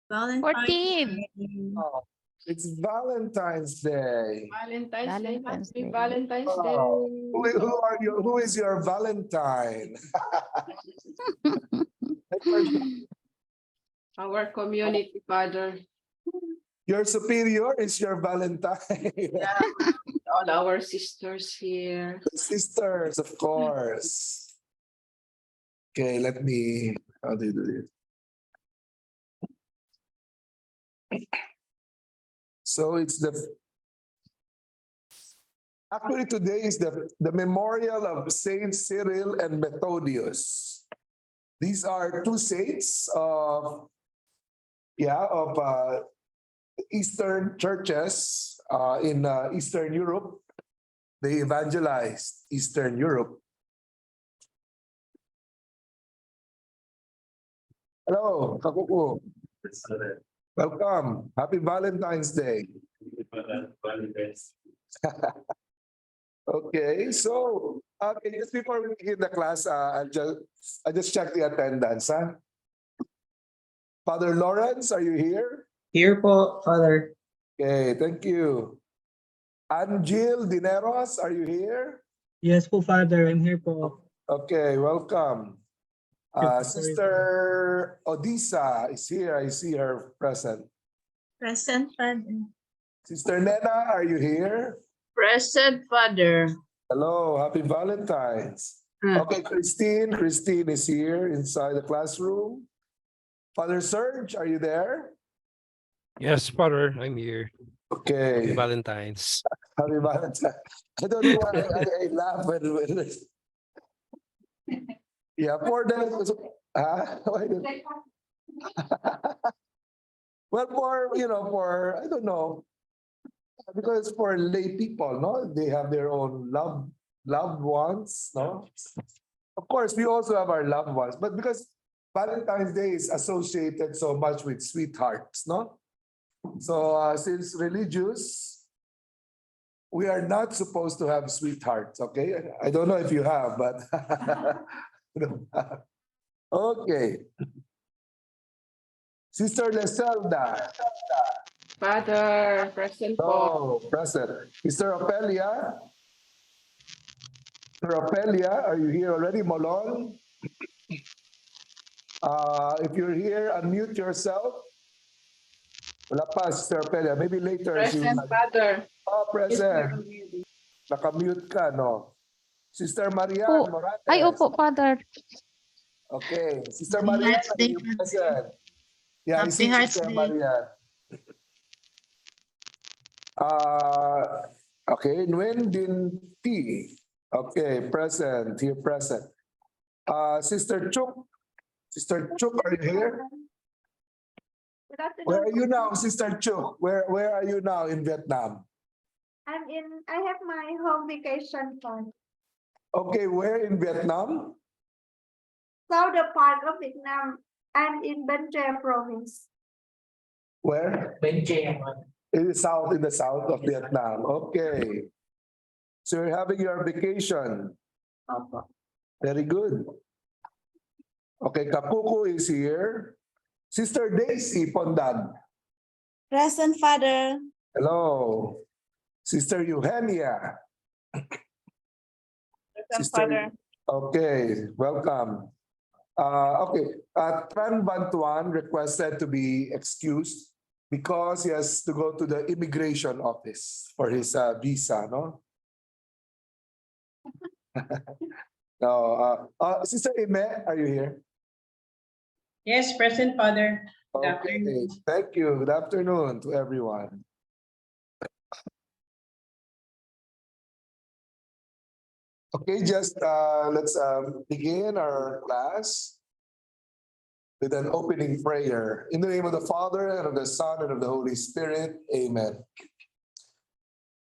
14. Oh, it's Valentine's Day. Valentine's Day. Valentine's Day. Oh, who are you? Who is your Valentine? Our community father. Your superior is your Valentine. Yeah, all our sisters here. Sisters, of course. Okay, let me. How do you do this? So it's the. Actually, today is the memorial of Saint Cyril and Methodius. These are two saints of Eastern churches in Eastern Europe. They evangelized Eastern Europe. Hello, Kakuku. Welcome. Happy Valentine's Day. Okay, so just before we begin the class, I just check the attendance. Huh? Father Lawrence, are you here? Here po, Father. Okay, thank you. Angel Dineros, are you here? Yes po, Father. I'm here po. Okay, welcome. Sorry. Sister Odisa is here. I see her present. Present, Father. Sister Nena, are you here? Present, Father. Hello, happy Valentine's. Okay, Christine is here inside the classroom. Father Serge, are you there? Yes, Father, I'm here. Okay. Happy Valentine's. Happy Valentine's. I don't know why I laugh when yeah, for them. Well, for I don't know, because for lay people, no, they have their own loved ones, no. Of course, we also have our loved ones, but because Valentine's Day is associated so much with sweethearts, no. So since religious, we are not supposed to have sweethearts. Okay, I don't know if you have, but okay. Sister Leselda. Father, present po. Oh, present. Sister Opelia. Sister Opelia, are you here already? Molon? If you're here, unmute yourself. Wala pa, Sister Opelia. Maybe later. Present, Father. Oh, present. Nakamute ka, no? Sister Marian Oh, Morales. Ay, opo, Father. Okay. Sister Marian, are you present? Yeah, I see Sister Marian. Okay, Nguyen Din P. Okay, present, here present. Sister Chuk. Sister Chuk, are you here? Where are you now, Sister Chuk? Where are you now in Vietnam? I have my home vacation fund. Okay, where in Vietnam? Southern part of Vietnam. I'm in Bến Tre province. Where? Bến Tre. In the south of Vietnam. Okay. So you're having your vacation. Very good. Okay, Kapuko is here. Sister Daisy Pondan. Present, Father. Hello. Sister Eugenia. Sister. Okay, welcome. Tran Bantuan requested to be excused because he has to go to the immigration office for his visa, no? No. Sister Ime, are you here? Yes, present, Father. Good Okay, afternoon. thank you. Good afternoon to everyone. Okay, just let's begin our class with an opening prayer. In the name of the Father, and of the Son, and of the Holy Spirit. Amen.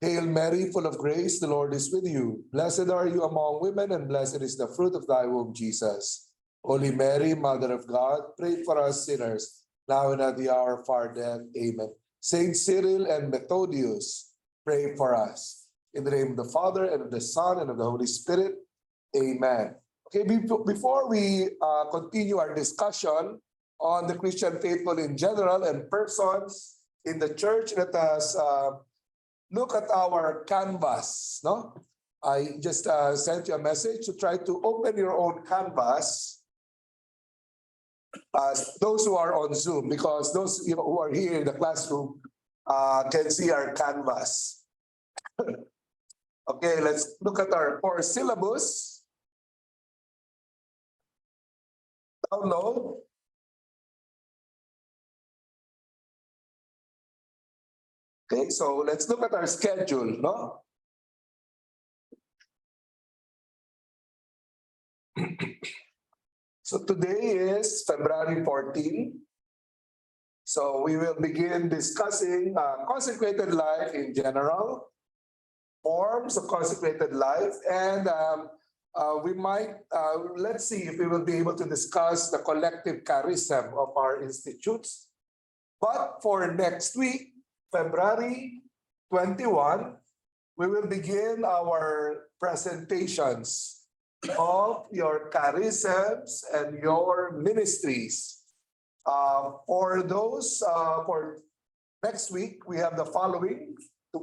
Hail Mary, full of grace, the Lord is with you. Blessed are you among women, and blessed is the fruit of thy womb, Jesus. Holy Mary, Mother of God, pray for us sinners, now and at the hour of our death. Amen. Saint Cyril and Methodius, pray for us. In the name of the Father, and of the Son, and of the Holy Spirit. Amen. Okay, before we continue our discussion, on the Christian faithful in general and persons in the church. Let us look at our canvas. No, I just sent you a message to try to open your own canvas. Those who are on Zoom, because those who are here in the classroom can see our canvas. Okay, let's look at our core syllabus. Download. Okay, so let's look at our schedule, no? So today is February 14. So we will begin discussing consecrated life in general, forms of consecrated life, and we might, let's see if we will be able to discuss the collective charism of our institutes. But for next week, February 21, we will begin our presentations of your charisms and your ministries. For those, for next week, we have the following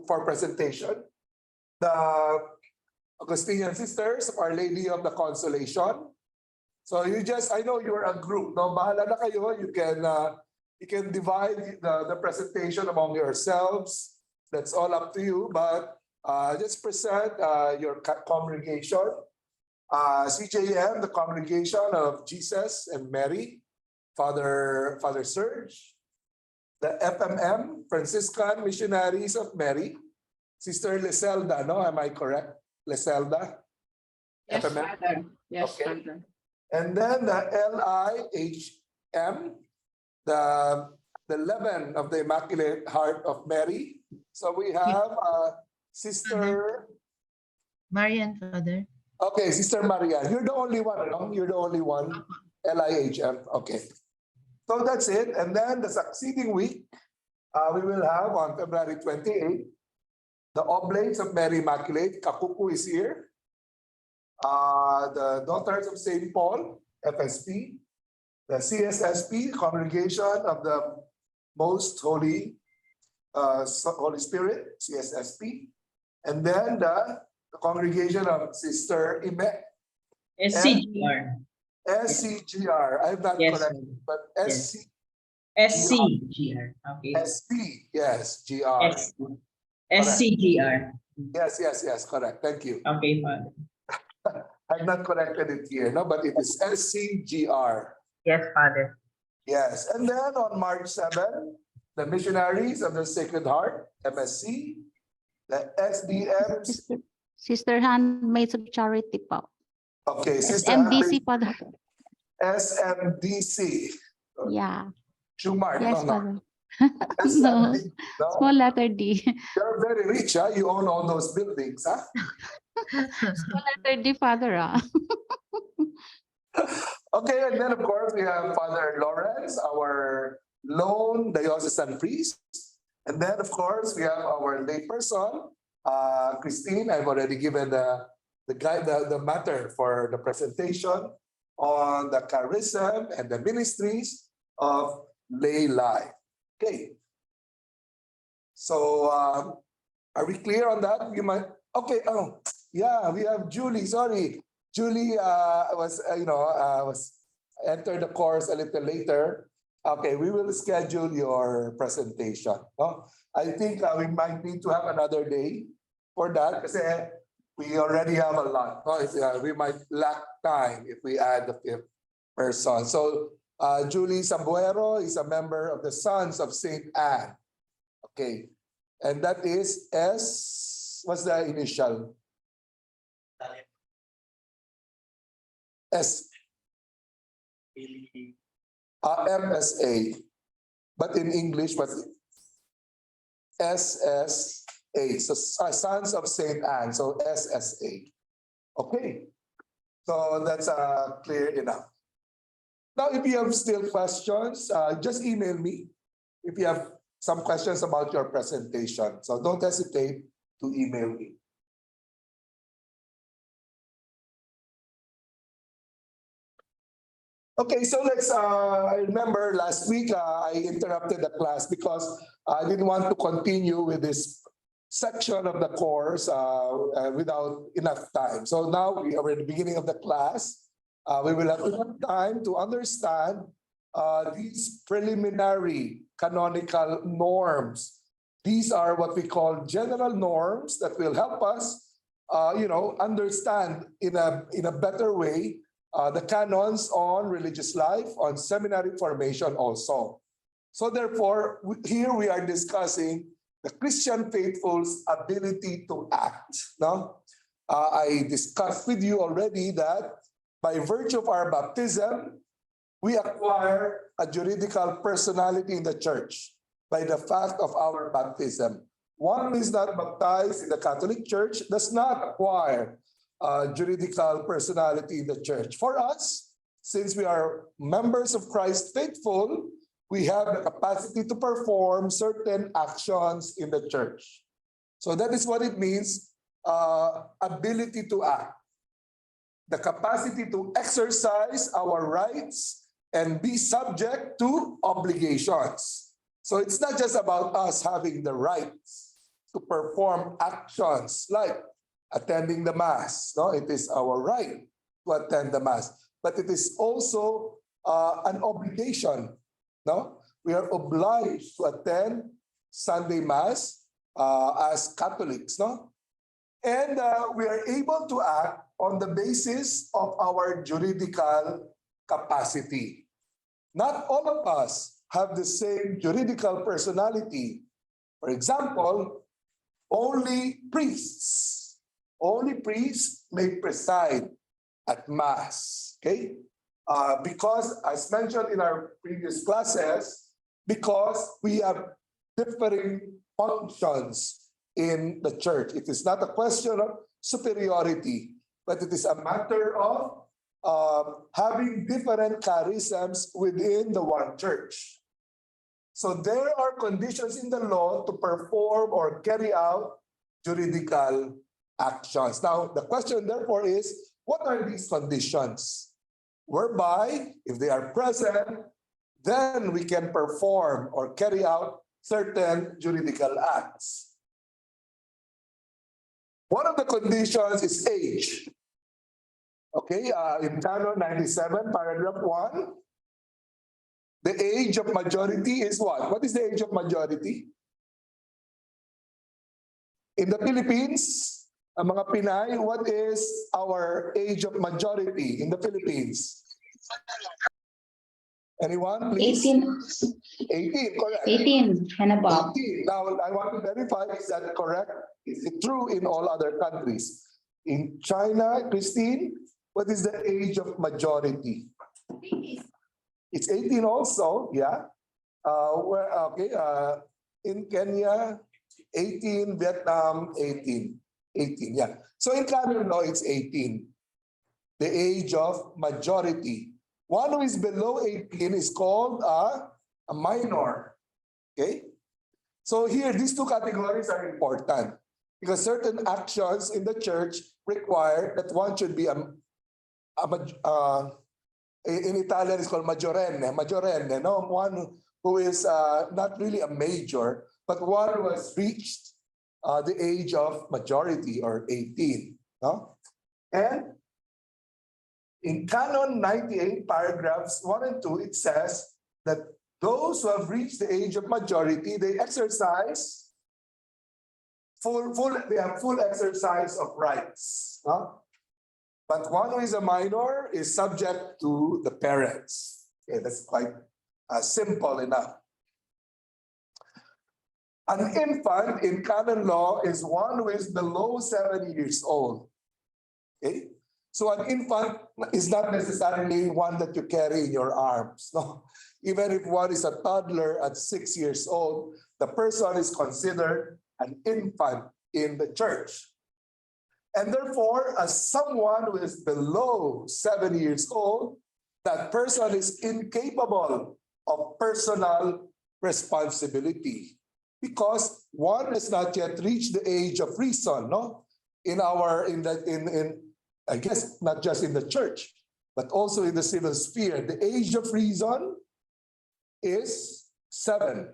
for presentation. The Augustinian Sisters of Our Lady of the Consolation. So you just, I know you're a group, no? Bahala na kayo, you can divide the presentation among yourselves. That's all up to you, but just present your congregation. CJM, the Congregation of Jesus and Mary, Father Serge. The FMM, Franciscan Missionaries of Mary, Sister Leselda, no? Am I correct? Leselda? Yes, FMM? Father. Yes, Okay. Father. And then the LIHM, the Leaven of the Immaculate Heart of Mary. So we have Sister, Marian, Father. okay, Sister Maria. You're the only one, no? You're the only one. LIHM, okay. So that's it. And then the succeeding week, we will have on February 28th, the Oblates of Mary Immaculate. Kakuku is here. The Daughters of St. Paul, FSP. The CSSP, Congregation of the Most Holy Holy Spirit, CSSP. And then the Congregation of Sister Ime, SCGR. SCGR. I'm not Yes, correct, sir. but Yes. SCGR. Okay. SC, yes, GR. SCGR. Yes, correct. Thank you. Okay, Father. I've not corrected it here, no, but it is SCGR. Yes, Father. Yes, and then on March 7, the Missionaries of the Sacred Heart, MSC, the SDM, Sister Handmaids of Charity po. okay, Sister SMDC, Father. SMDC. Yeah. Schumar, Yes, no. Father. No. SMDC, no. Small letter D. You're very rich, huh? You own all those buildings, huh? Small letter D, Father. Okay, and then of course we have Father Lawrence, our lone diocesan priest. And then of course we have our layperson, Christine. I've already given the matter for the presentation on the charism and the ministries of lay life. Okay. So are we clear on that? You might, okay, oh yeah, we have Julie, sorry. Julie was entered the course a little later. Okay, we will schedule your presentation. No? I think we might need to have another day for that because we already have a lot. No? We might lack time if we add the fifth person. So Julie Sambuero is a member of the Sons of St. Anne. Okay, and that is S, what's the initial? S. MSA, but in English, but SSA, so Sons of St. Anne, so SSA. Okay, so that's clear enough. Now, if you have still questions, just email me if you have some questions about your presentation. So don't hesitate to email me. Okay, so I remember last week, I interrupted the class because I didn't want to continue with this section of the course without enough time. So now we are at the beginning of the class. We will have enough time to understand these preliminary canonical norms. These are what we call general norms that will help us, understand in a better way the canons on religious life, on seminary formation also. So therefore, here we are discussing the Christian faithful's ability to act. No? I discussed with you already that by virtue of our baptism, we acquire a juridical personality in the church by the fact of our baptism. One who is not baptized in the Catholic Church does not acquire juridical personality in the church. For us, since we are members of Christ faithful, we have the capacity to perform certain actions in the church. So that is what it means, ability to act. The capacity to exercise our rights and be subject to obligations. So it's not just about us having the rights to perform actions like attending the Mass. No, it is our right to attend the Mass, but it is also an obligation. No, we are obliged to attend Sunday Mass as Catholics. No, and we are able to act on the basis of our juridical capacity. Not all of us have the same juridical personality. For example, only priests may preside at Mass, okay? Because, as mentioned in our previous classes, because we have differing functions in the church. It is not a question of superiority, but it is a matter of having different charisms within the one church. So there are conditions in the law to perform or carry out juridical actions. Now, the question therefore is, what are these conditions? Whereby, if they are present, then we can perform or carry out certain juridical acts. One of the conditions is age. Okay, in Canon 97, paragraph 1, the age of majority is what? What is the age of majority? In the Philippines, ang mga Pinay, what is our age of majority in the Philippines? Anyone, please? 18, 18, correct. 18 and above. 18. Now, I want to verify, is that correct? Is it true in all other countries? In China, Christine, what is the age of majority? It's 18 also, yeah. In Kenya, 18, Vietnam, 18. 18, yeah. So in canon law, it's 18. The age of majority. One who is below 18 is called a minor. Okay? So here, these two categories are important because certain actions in the church require that one should be in Italian it's called maggiorenne, no? One who is not really a major, but one who has reached the age of majority or 18. No? And in Canon 98, paragraphs 1 and 2, it says that those who have reached the age of majority, they exercise they have full exercise of rights. No? But one who is a minor is subject to the parents. Okay, that's quite simple enough. An infant in canon law is one who is below 7 years old. Okay? So an infant is not necessarily one that you carry in your arms. No? Even if one is a toddler at 6 years old, the person is considered an infant in the church. And therefore, as someone who is below 7 years old, that person is incapable of personal responsibility because one has not yet reached the age of reason, no? I guess not just in the church, but also in the civil sphere. The age of reason is 7.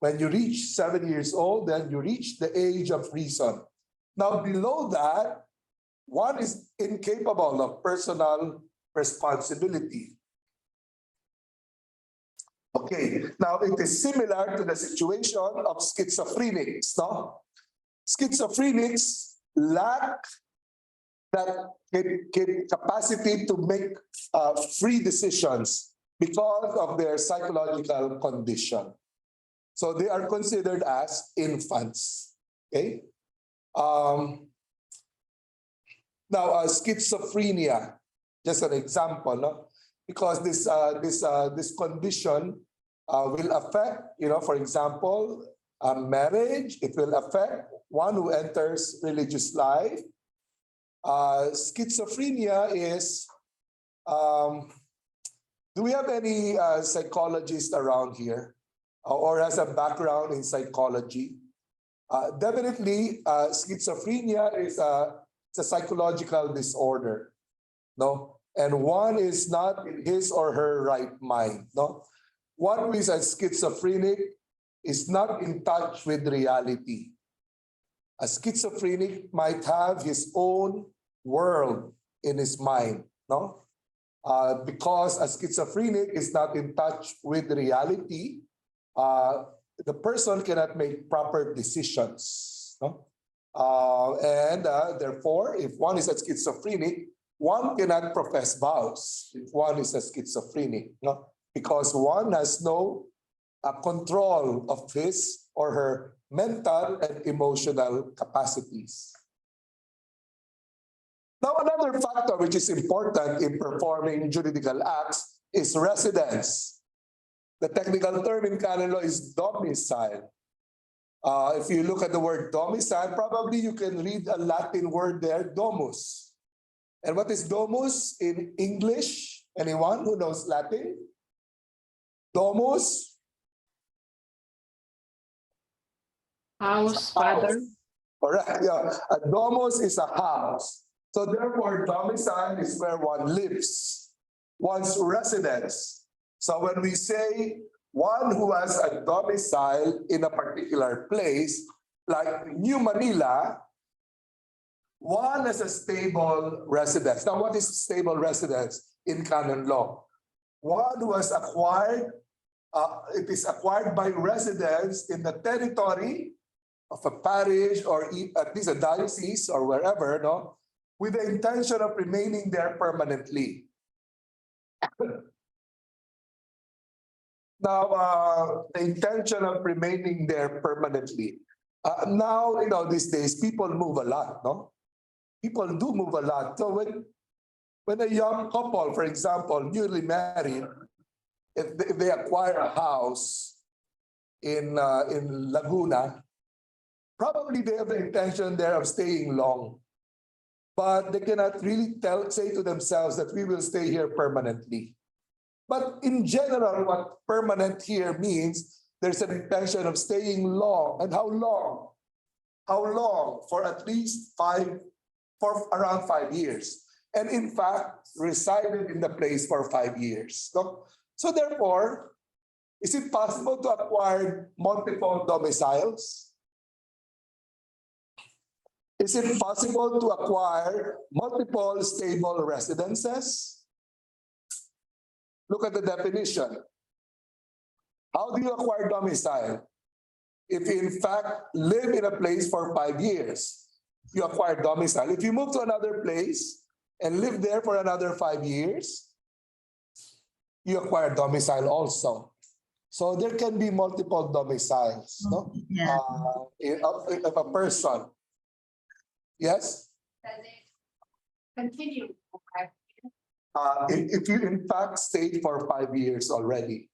When you reach 7 years old, then you reach the age of reason. Now, below that, one is incapable of personal responsibility. Okay, now it is similar to the situation of schizophrenics, no? Schizophrenics lack that capacity to make free decisions because of their psychological condition. So they are considered as infants. Okay. Now, schizophrenia, just an example, no? Because this condition will affect, for example, marriage. It will affect one who enters religious life. Schizophrenia is. Do we have any psychologists around here, or has a background in psychology? Definitely, schizophrenia is it's a psychological disorder, no? And one is not in his or her right mind, no? One who is a schizophrenic is not in touch with reality. A schizophrenic might have his own world in his mind, no? Because a schizophrenic is not in touch with reality, the person cannot make proper decisions, no? Therefore, if one is a schizophrenic, one cannot profess vows if one is a schizophrenic, no? Because one has no control of his or her mental and emotional capacities. Now, another factor which is important in performing juridical acts is residence. The technical term in canon law is domicile. If you look at the word domicile, probably you can read a Latin word there, domus. And what is domus in English? Anyone who knows Latin? Domus? House, Father. Correct. Yeah. A domus is a house. So therefore, domicile is where one lives, one's residence. So when we say one who has a domicile in a particular place, like New Manila, one has a stable residence. Now, what is stable residence in canon law? One who has acquired, it is acquired by residence in the territory of a parish or at least a diocese or wherever, no, with the intention of remaining there permanently. Now, the intention of remaining there permanently. Now, these days, people move a lot, no? People do move a lot. So when a young couple, for example, newly married, if they acquire a house in Laguna, probably they have the intention there of staying long. But they cannot really say to themselves that we will stay here permanently. But in general, what permanent here means, there's an intention of staying long. And how long? How long? For at least around 5 years. And in fact, resided in the place for 5 years. So therefore, is it possible to acquire multiple domiciles? Is it possible to acquire multiple stable residences? Look at the definition. How do you acquire domicile? If you in fact live in a place for 5 years, you acquire domicile. If you move to another place and live there for another 5 years, you acquire domicile also. So there can be multiple domiciles, no? Yeah. Of a person. Yes? Does it continue? If you in fact stayed for 5 years already.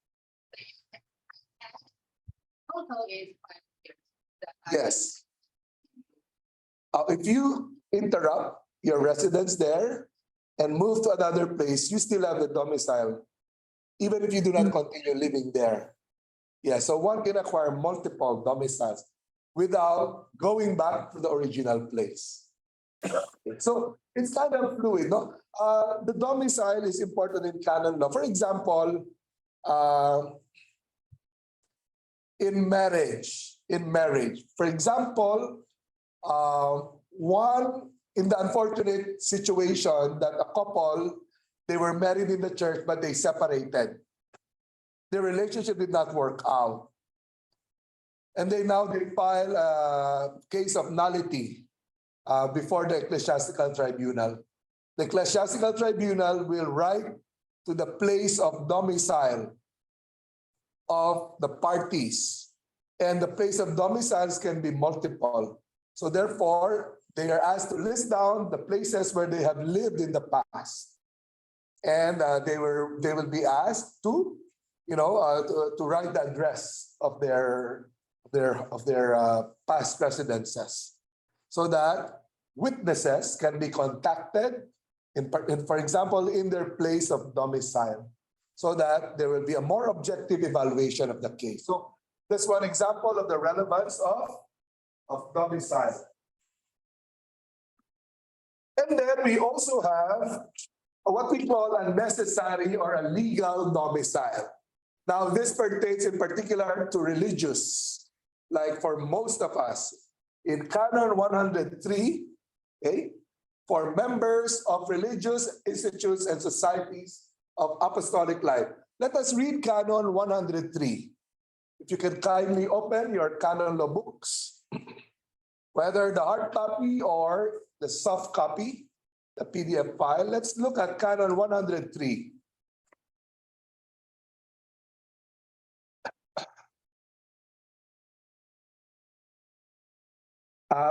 Total is 5 years. Yes. If you interrupt your residence there and move to another place, you still have the domicile, even if you do not continue living there. Yeah, so one can acquire multiple domiciles without going back to the original place. So it's kind of fluid, no? The domicile is important in canon law. For example, in marriage, for example, one in the unfortunate situation that a couple, they were married in the church, but they separated. Their relationship did not work out. And they file a case of nullity before the ecclesiastical tribunal. The ecclesiastical tribunal will write to the place of domicile of the parties. And the place of domiciles can be multiple. So therefore, they are asked to list down the places where they have lived in the past. And they will be asked to, to write the address of their past residences, so that witnesses can be contacted, for example, in their place of domicile, so that there will be a more objective evaluation of the case. So that's one example of the relevance of domicile. And then we also have what we call a necessary or a legal domicile. Now, this pertains in particular to religious, like for most of us. In Canon 103, okay, for members of religious institutes and societies of apostolic life. Let us read Canon 103. If you can kindly open your canon law books, whether the hard copy or the soft copy, the PDF file. Let's look at Canon 103.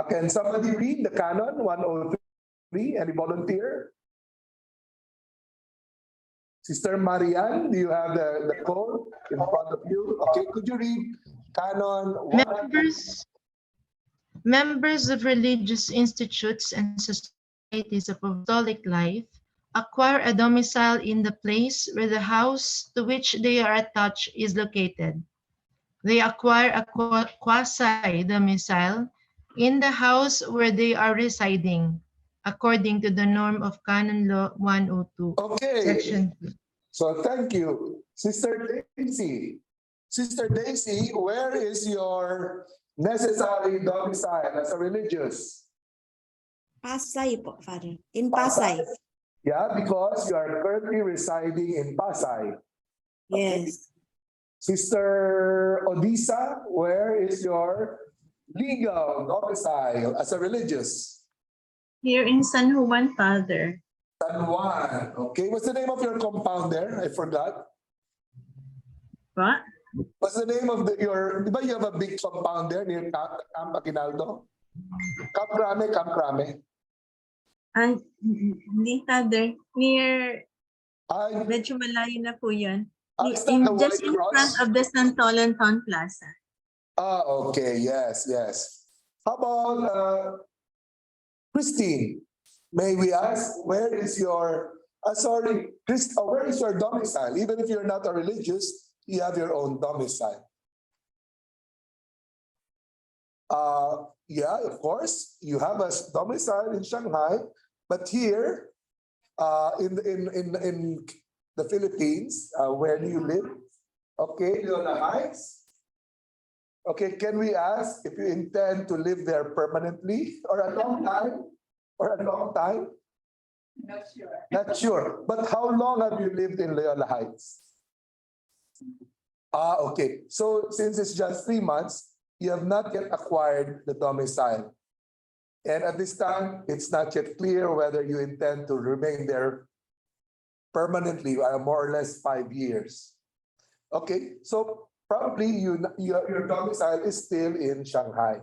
Can somebody read the Canon 103? Any volunteer? Sister Marianne, do you have the code in front of you? Okay, could you read Canon 103? Members of religious institutes and societies of apostolic life acquire a domicile in the place where the house to which they are attached is located. They acquire a quasi-domicile in the house where they are residing, according to the norm of Canon Law 102. Okay. Section 2. So thank you. Sister Daisy. Sister Daisy, where is your necessary domicile as a religious? Pasay po, Father. In Pasay. Yeah, because you are currently residing in Pasay. Yes. Sister Odisa, where is your legal domicile as a religious? Here in San Juan, Father. San Juan. Okay, what's the name of your compound there? I forgot. What? What's the name of your, di ba you have a big compound there near Camp Aguinaldo? Camp Crame. Ay, hindi, Father. Near, Ay, medyo malayo na po yun. is that the Just White in Cross? front of the Santolan Town Plaza. Okay, yes. How about Christine? May we ask, where is your where is your domicile? Even if you're not a religious, you have your own domicile. Yeah, of course, you have a domicile in Shanghai, but here in the Philippines, where do you live? Okay, Leona Heights. Okay, can we ask if you intend to live there permanently or a long time? Not sure. Not sure. But how long have you lived in Loyola Heights? Okay. So since it's just 3 months, you have not yet acquired the domicile. And at this time, it's not yet clear whether you intend to remain there permanently, more or less 5 years. Okay. So probably your domicile is still in Shanghai.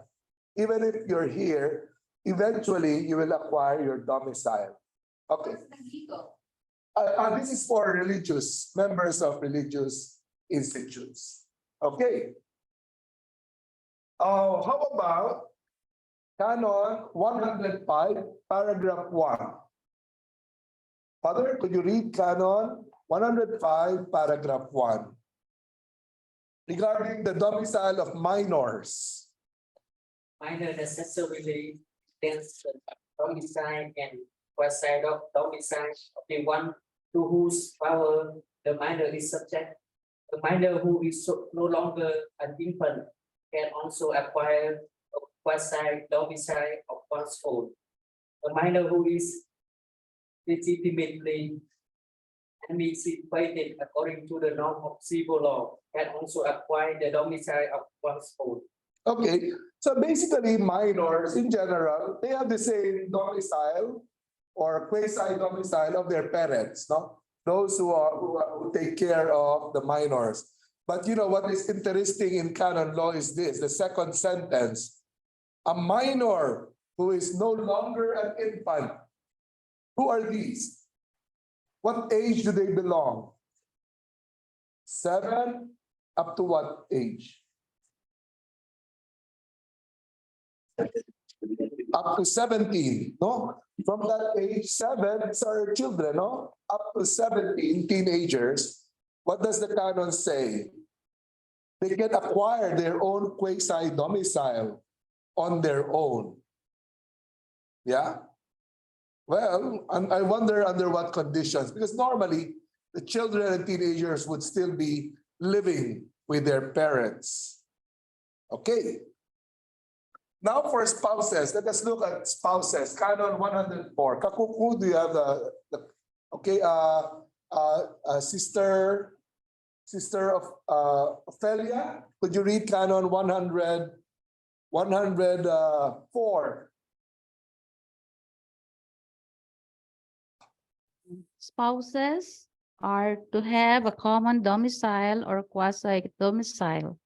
Even if you're here, eventually you will acquire your domicile. Okay. Legal. This is for religious, members of religious institutes. Okay. How about Canon 105, paragraph 1? Father, could you read Canon 105, paragraph 1? Regarding the domicile of minors. Minor necessarily tends to domicile and quasi-domicile of the one to whose power the minor is subject. The minor who is no longer an infant can also acquire a quasi-domicile of one's own. The minor who is legitimately emancipated according to the norm of civil law can also acquire the domicile of one's own. Okay, so basically minors in general, they have the same domicile or quasi-domicile of their parents, no? Those who take care of the minors. But you know what is interesting in canon law is this, the second sentence. A minor who is no longer an infant. Who are these? What age do they belong? 7 up to what age? Up to 17, no? From that age, 7 are children, no? Up to 17, teenagers. What does the canon say? They can acquire their own quasi-domicile on their own. Yeah? Well, I wonder under what conditions, because normally the children and teenagers would still be living with their parents. Okay. Now for spouses, let us look at spouses. Canon 104. Kakuku, do you have the okay, sister of Ophelia? Could you read Canon 104? Spouses are to have a common domicile or quasi-domicile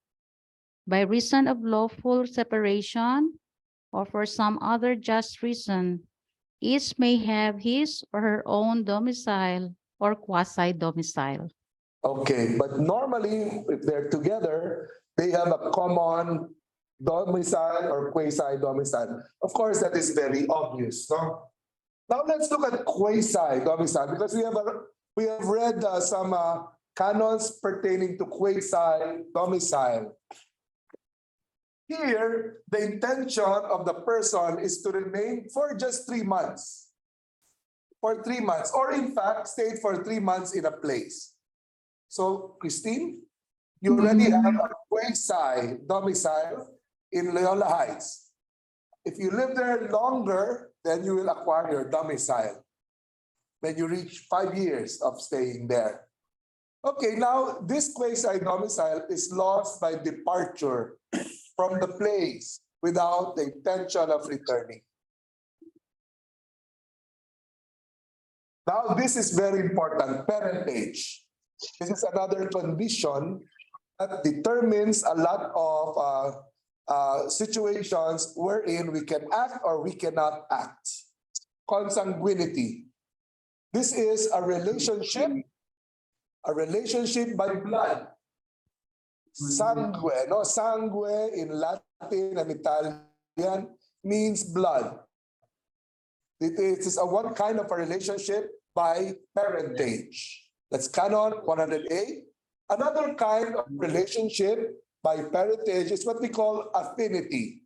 by reason of lawful separation or for some other just reason. Each may have his or her own domicile or quasi-domicile. Okay, but normally if they're together, they have a common domicile or quasi-domicile. Of course, that is very obvious, no? Now let's look at quasi-domicile because we have read some canons pertaining to quasi-domicile. Here, the intention of the person is to remain for just 3 months. For 3 months, or in fact, stay for 3 months in a place. So, Christine, you already have a quasi-domicile in Loyola Heights. If you live there longer, then you will acquire your domicile when you reach 5 years of staying there. Okay, now this quasi-domicile is lost by departure from the place without the intention of returning. Now, this is very important, parentage. This is another condition that determines a lot of situations wherein we can act or we cannot act. Consanguinity. This is a relationship by blood. Sangue, no? Sangue in Latin and Italian means blood. It is a one kind of a relationship by parentage. That's Canon 108. Another kind of relationship by parentage is what we call affinity.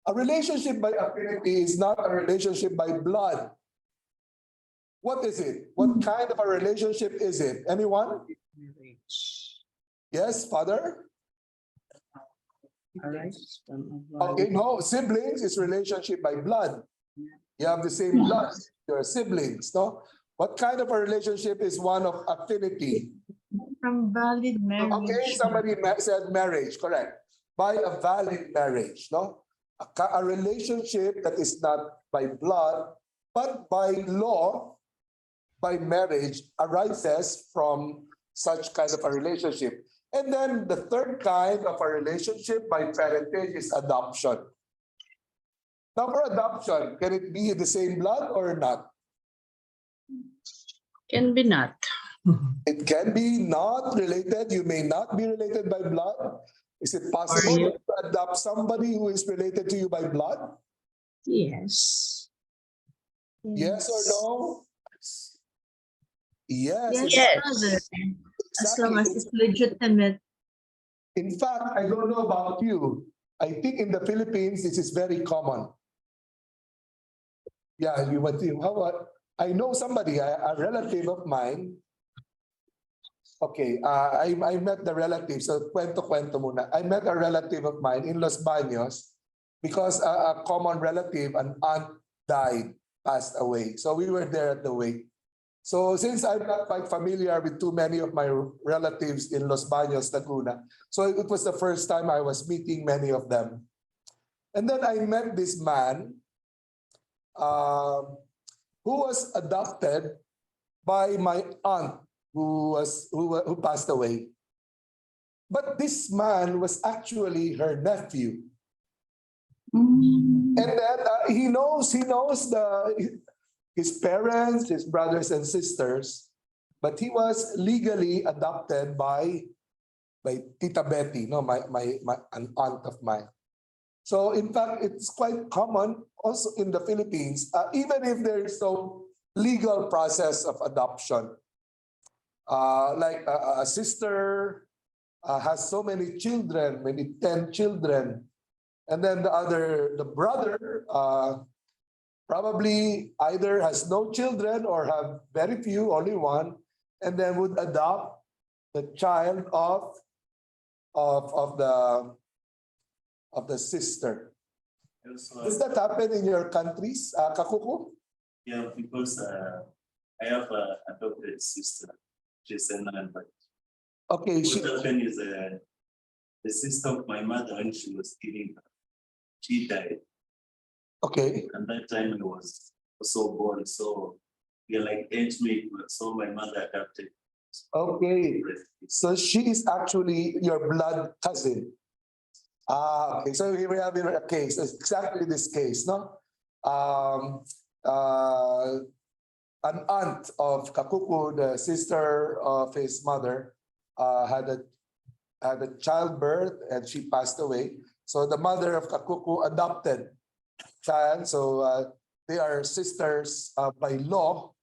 A relationship by affinity is not a relationship by blood. What is it? What kind of a relationship is it? Anyone? Yes, Father? Okay, no, siblings is relationship by blood. You have the same blood, your siblings, no? What kind of a relationship is one of affinity? From valid marriage. Okay, somebody said marriage, correct. By a valid marriage, no? A relationship that is not by blood, but by law, by marriage, arises from such kind of a relationship. And then the third kind of a relationship by parentage is adoption. Now for adoption, can it be the same blood or not? Can be not. It can be not related. You may not be related by blood. Is it possible to adopt somebody who is related to you by blood? Yes. Yes or no? Yes. Yes, Father. As long as it's legitimate. In fact, I don't know about you. I think in the Philippines, this is very common. Yeah, you went to, how about, I know somebody, a relative of mine. Okay, I met the relative, so kwento muna. I met a relative of mine in Los Baños because a common relative, an aunt died, passed away. So we were there at the wake. So since I'm not quite familiar with too many of my relatives in Los Baños, Laguna, so it was the first time I was meeting many of them. And then I met this man who was adopted by my aunt who passed away. But this man was actually her nephew. And then he knows his parents, his brothers and sisters, but he was legally adopted by Tita Betty, no, an aunt of mine. So in fact, it's quite common also in the Philippines, even if there is no legal process of adoption. Like a sister has so many children, maybe 10 children, and then the brother probably either has no children or have very few, only one, and then would adopt the child of the sister. Does that happen in your countries, Kakuku? Yeah, because I have a adopted sister. She's a nun, but okay, what happened is the sister of my mother, when she was giving birth, she died. Okay. And that time I was also born, so we are like age mate, so my mother adopted. Okay, so she is actually your blood cousin. Okay, so we have a case, exactly this case, no? An aunt of Kakuku, the sister of his mother, had a childbirth and she passed away. So the mother of Kakuku adopted child. So they are sisters by law,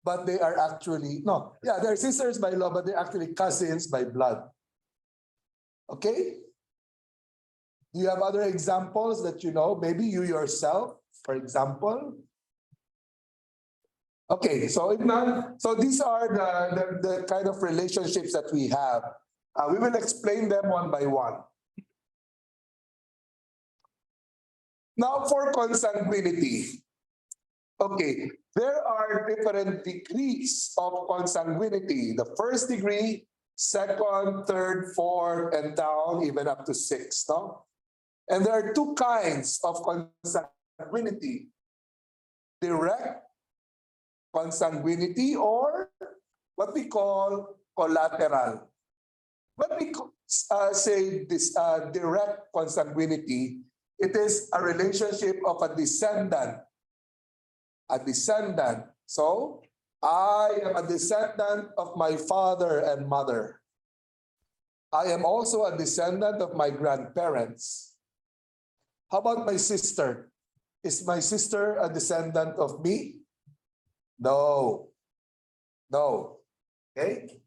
but they are actually, they're sisters by law, but they're actually cousins by blood. Okay? Do you have other examples that you know? Maybe you yourself, for example. Okay, so these are the kind of relationships that we have. We will explain them one by one. Now for consanguinity. Okay, there are different degrees of consanguinity. The first degree, second, third, fourth, and down, even up to 6. No? And there are two kinds of consanguinity. Direct consanguinity or what we call collateral. When we say this direct consanguinity, it is a relationship of a descendant. A descendant. So, I am a descendant of my father and mother. I am also a descendant of my grandparents. How about my sister? Is my sister a descendant of me? No. No. Okay?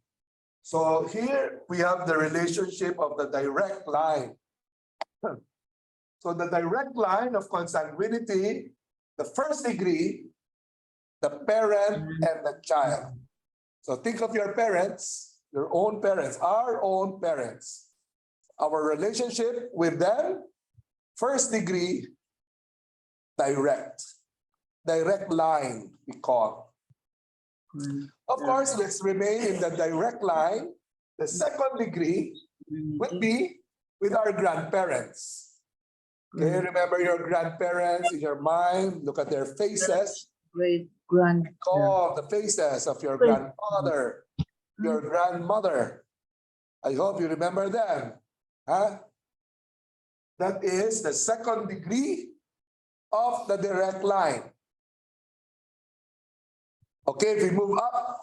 So here we have the relationship of the direct line. So the direct line of consanguinity, the first degree, the parent and the child. So think of your parents, your own parents, our own parents. Our relationship with them, first degree, direct. Direct line, we call. Of course, let's remain in the direct line. The second degree would be with our grandparents. Okay, remember your grandparents in your mind, look at their faces. Recall the faces of your grandfather, your grandmother. I hope you remember them. Huh? That is the second degree of the direct line. Okay, if we move up.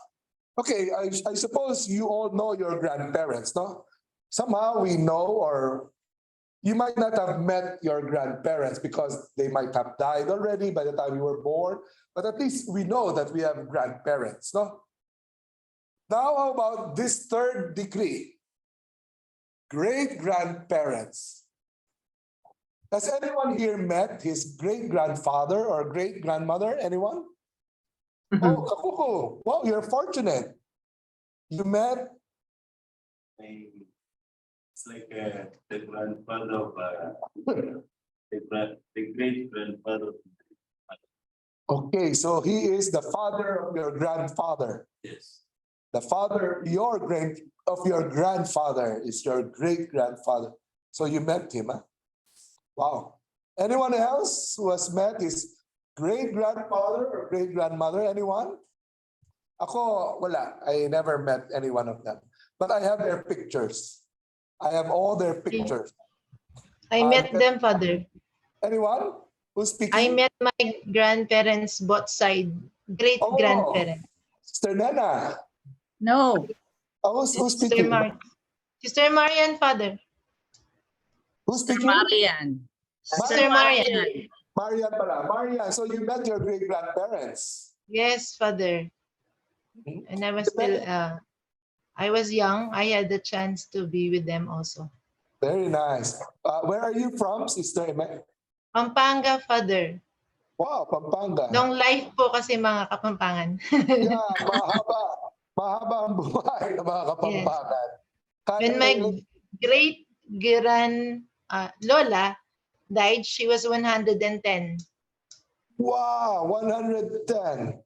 Okay, I suppose you all know your grandparents, no? Somehow we know, or you might not have met your grandparents because they might have died already by the time you were born, but at least we know that we have grandparents, no? Now, how about this third degree? Great grandparents. Has anyone here met his great-grandfather or great-grandmother? Anyone? Oh, Kakuko. Wow, you're fortunate. You met It's like the grandfather of the great grandfather. Okay, so he is the father of your grandfather. Yes. The father, of your grandfather is your great grandfather. So you met him, huh? Wow. Anyone else who has met his great grandfather or great grandmother? Anyone? Ako, wala. I never met any one of them. But I have their pictures. I have all their pictures. I met them, Father. Anyone? Who's speaking? I met my grandparents, both side, great grandparents. Sister Nana. No. Oh, who's Sister speaking? Sister Marian, Father. Who's speaking? Marian. Sister Marian. Marian pala. Marian, so you met your great grandparents. Yes, Father. And I was still, I was young. I had the chance to be with them also. Very nice. Where are you from, Sister Eme? Pampanga, Father. Wow, Pampanga. Long life po kasi mga Kapampangan. Yeah, mahaba. Mahaba ang buhay ng mga Kapampangan. When my great Lola died, she was 110. Wow, 110.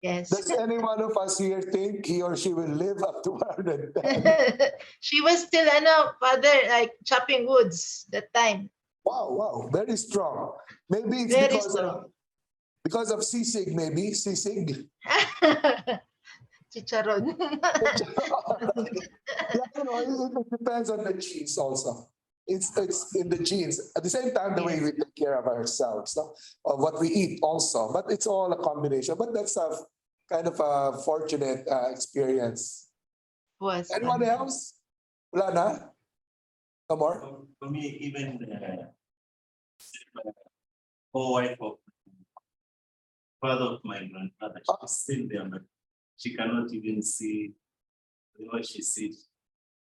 Yes. Does any one of us here think he or she will live up to 110? She was still, Father, like chopping woods that time. Wow, very strong. Maybe it's Very because of sisig, maybe sisig. Chicharon. It depends on the genes also. It's in the genes. At the same time, the way we take care of ourselves, no? Of what we eat also. But it's all a combination. But that's a kind of a fortunate experience. Anyone else? Wala na? No more? For me, even wife of father of my grandmother, she's still there, but she cannot even see what she sees.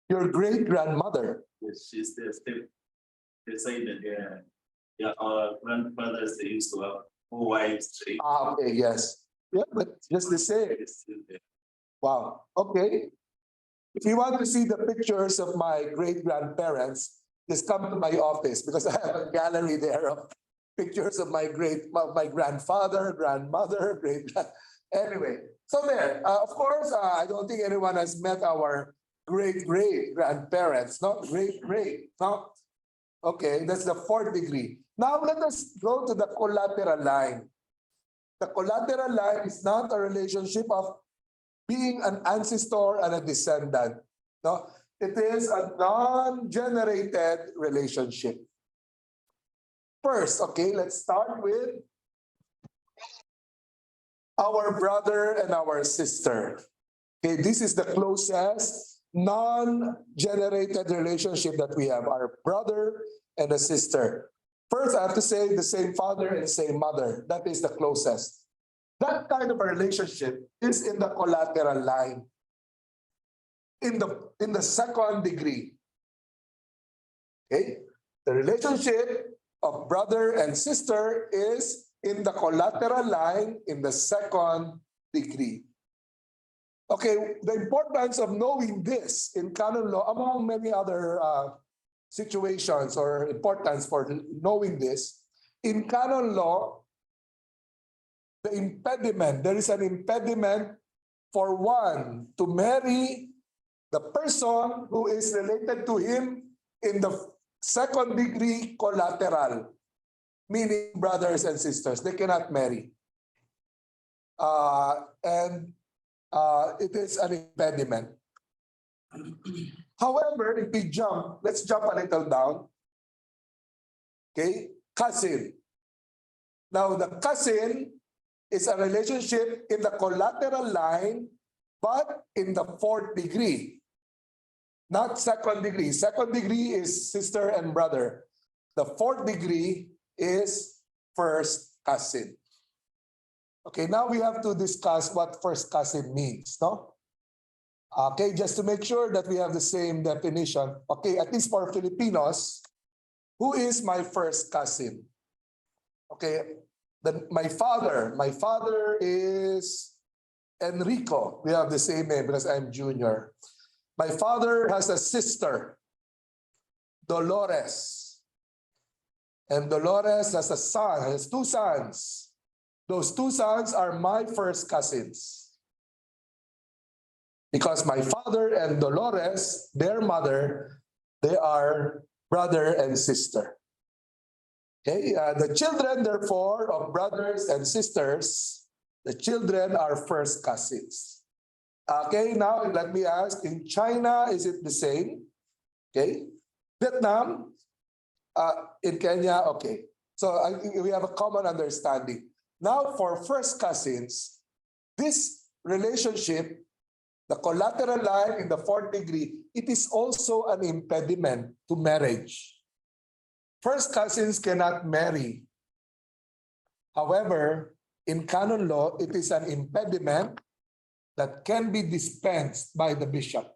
Your great grandmother. Yes, she's there still. They say that our grandfathers, they used to have 4 wives. Okay, yes. Yeah, but just the same. Wow. Okay. If you want to see the pictures of my great grandparents, just come to my office because I have a gallery there of pictures of my grandfather, grandmother, anyway. So there, of course, I don't think anyone has met our great grandparents, no? No? Okay, that's the 4th degree. Now let us go to the collateral line. The collateral line is not a relationship of being an ancestor and a descendant. No, it is a non-generated relationship. First, okay, let's start with our brother and our sister. Okay, this is the closest non-generated relationship that we have, our brother and a sister. First, I have to say the same father and same mother. That is the closest. That kind of a relationship is in the collateral line. In the 2nd degree. Okay? The relationship of brother and sister is in the collateral line in the 2nd degree. Okay, the importance of knowing this in canon law, among many other situations or importance for knowing this, in canon law, the impediment, there is an impediment for one to marry the person who is related to him in the 2nd degree collateral, meaning brothers and sisters. They cannot marry. It is an impediment. However, if we let's jump a little down. Okay, cousin. Now, the cousin is a relationship in the collateral line, but in the 4th degree. Not 2nd degree. 2nd degree is sister and brother. The 4th degree is first cousin. Okay, now we have to discuss what first cousin means, no? Okay, just to make sure that we have the same definition. Okay, at least for Filipinos, Who is my first cousin? Okay, my father is Enrico. We have the same name because I'm junior. My father has a sister, Dolores. And Dolores has a son, has two sons. Those two sons are my first cousins. Because my father and Dolores, their mother, they are brother and sister. Okay, the children, therefore, of brothers and sisters, the children are first cousins. Okay, now let me ask, in China, is it the same? Okay, Vietnam, in Kenya, okay. So we have a common understanding. Now for first cousins, this relationship, the collateral line in the fourth degree, it is also an impediment to marriage. First cousins cannot marry. However, in canon law, it is an impediment that can be dispensed by the bishop.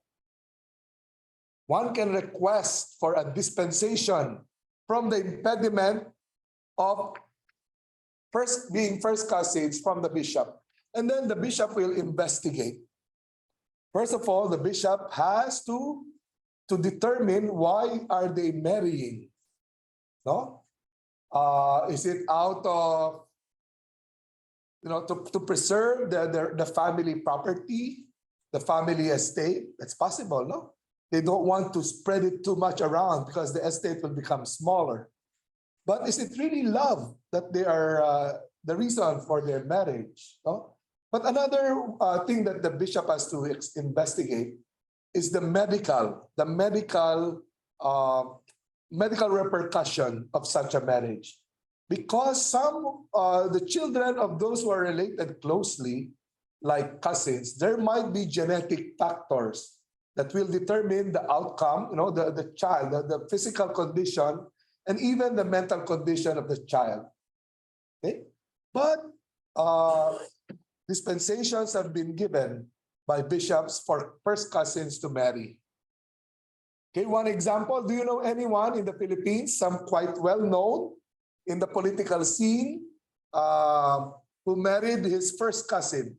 One can request for a dispensation from the impediment of being first cousins from the bishop. And then the bishop will investigate. First of all, the bishop has to determine why are they marrying. No? Is it out of, to preserve the family property, the family estate? That's possible, no? They don't want to spread it too much around because the estate will become smaller. But is it really love that they are the reason for their marriage? No? But another thing that the bishop has to investigate is the medical repercussion of such a marriage. Because the children of those who are related closely, like cousins, there might be genetic factors that will determine the outcome, the child, the physical condition, and even the mental condition of the child. Okay? But dispensations have been given by bishops for first cousins to marry. Okay, one example, do you know anyone in the Philippines, some quite well known in the political scene, who married his first cousin?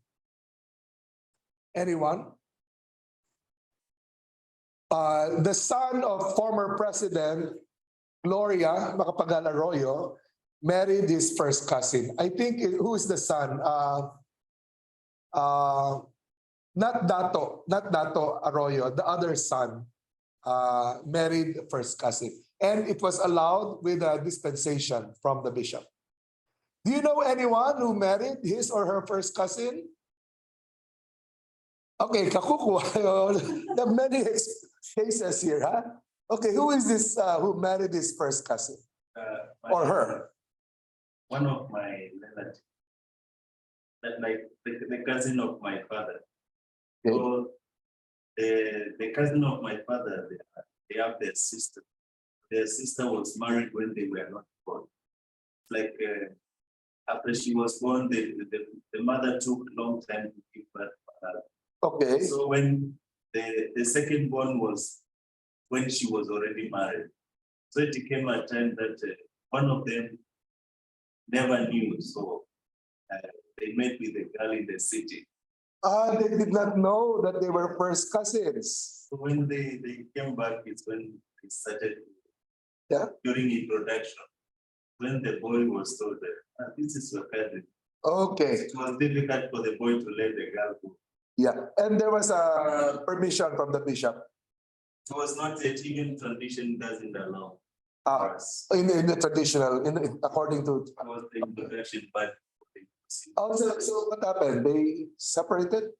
Anyone? The son of former President Gloria Macapagal Arroyo married his first cousin. I think, who is the son? Not Dato Arroyo, the other son married first cousin. And it was allowed with a dispensation from the bishop. Do you know anyone who married his or her first cousin? Okay, kakukuha. There are many cases here, huh? Okay, who is this who married his first cousin? Or her? One of my relatives, like the cousin of my father. Okay. So the cousin of my father, they have their sister. Their sister was married when they were not born. Like after she was born, the mother took a long time to give birth to her. Okay. So when the second born was when she was already married. So it came a time that one of them never knew. So they met with a girl in the city. They did not know that they were first cousins. So when they came back, it's when they started during introduction. When the boy was told that this is your cousin. Okay. It was difficult for the boy to let the girl go. Yeah, and there was a permission from the bishop. It was not yet, even tradition doesn't allow us. In the traditional, according to. It was the introduction, but. Also, so what happened? They separated?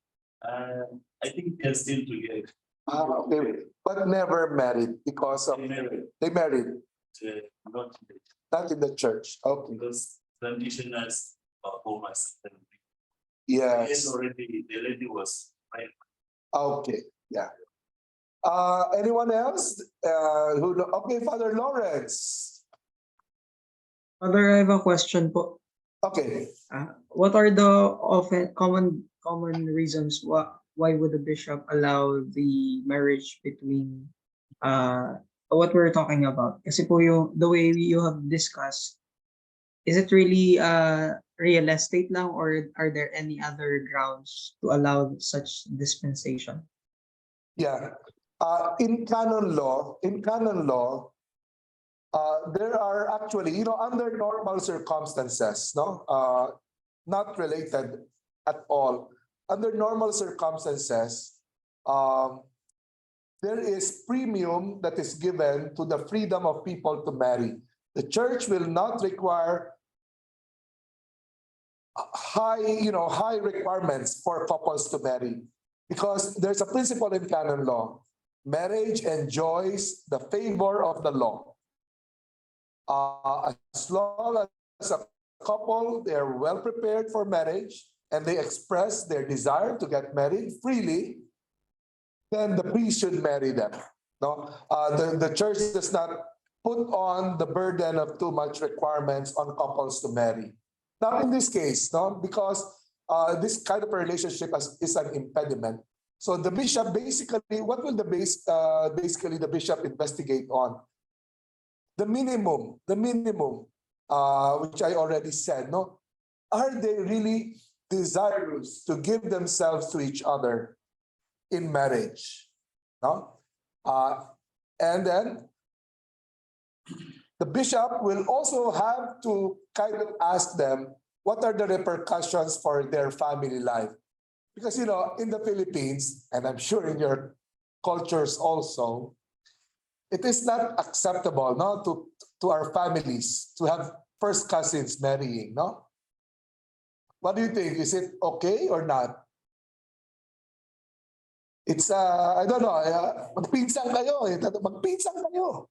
I think they're still together. Okay, but never married because of they married. Not in the church. Okay. Because traditionals almost. Yes. Already the lady was fine. Okay. Yeah. Anyone else? Okay, Father Lawrence. Father, I have a question po. Okay. What are the often common reasons why would the bishop allow the marriage between what we're talking about. Kasi po the way you have discussed, is it really real estate lang, or are there any other grounds to allow such dispensation? Yeah. In canon law, there are actually, under normal circumstances, not related at all. Under normal circumstances, there is premium that is given to the freedom of people to marry. The church will not require high requirements for couples to marry, because there's a principle in canon law. Marriage enjoys the favor of the law. As long as a couple, they are well prepared for marriage and they express their desire to get married freely, then the priest should marry them. No, the church does not put on the burden of too much requirements on couples to marry. Now, in this case, because this kind of a relationship is an impediment. So the bishop basically, what will the bishop investigate on? The minimum, which I already said, are they really desirous to give themselves to each other in marriage? And then the bishop will also have to kind of ask them, what are the repercussions for their family life? Because, in the Philippines, and I'm sure in your cultures also, it is not acceptable to our families to have first cousins marrying, no? What do you think? Is it okay or not? It's, I don't know, magpinsan kayo.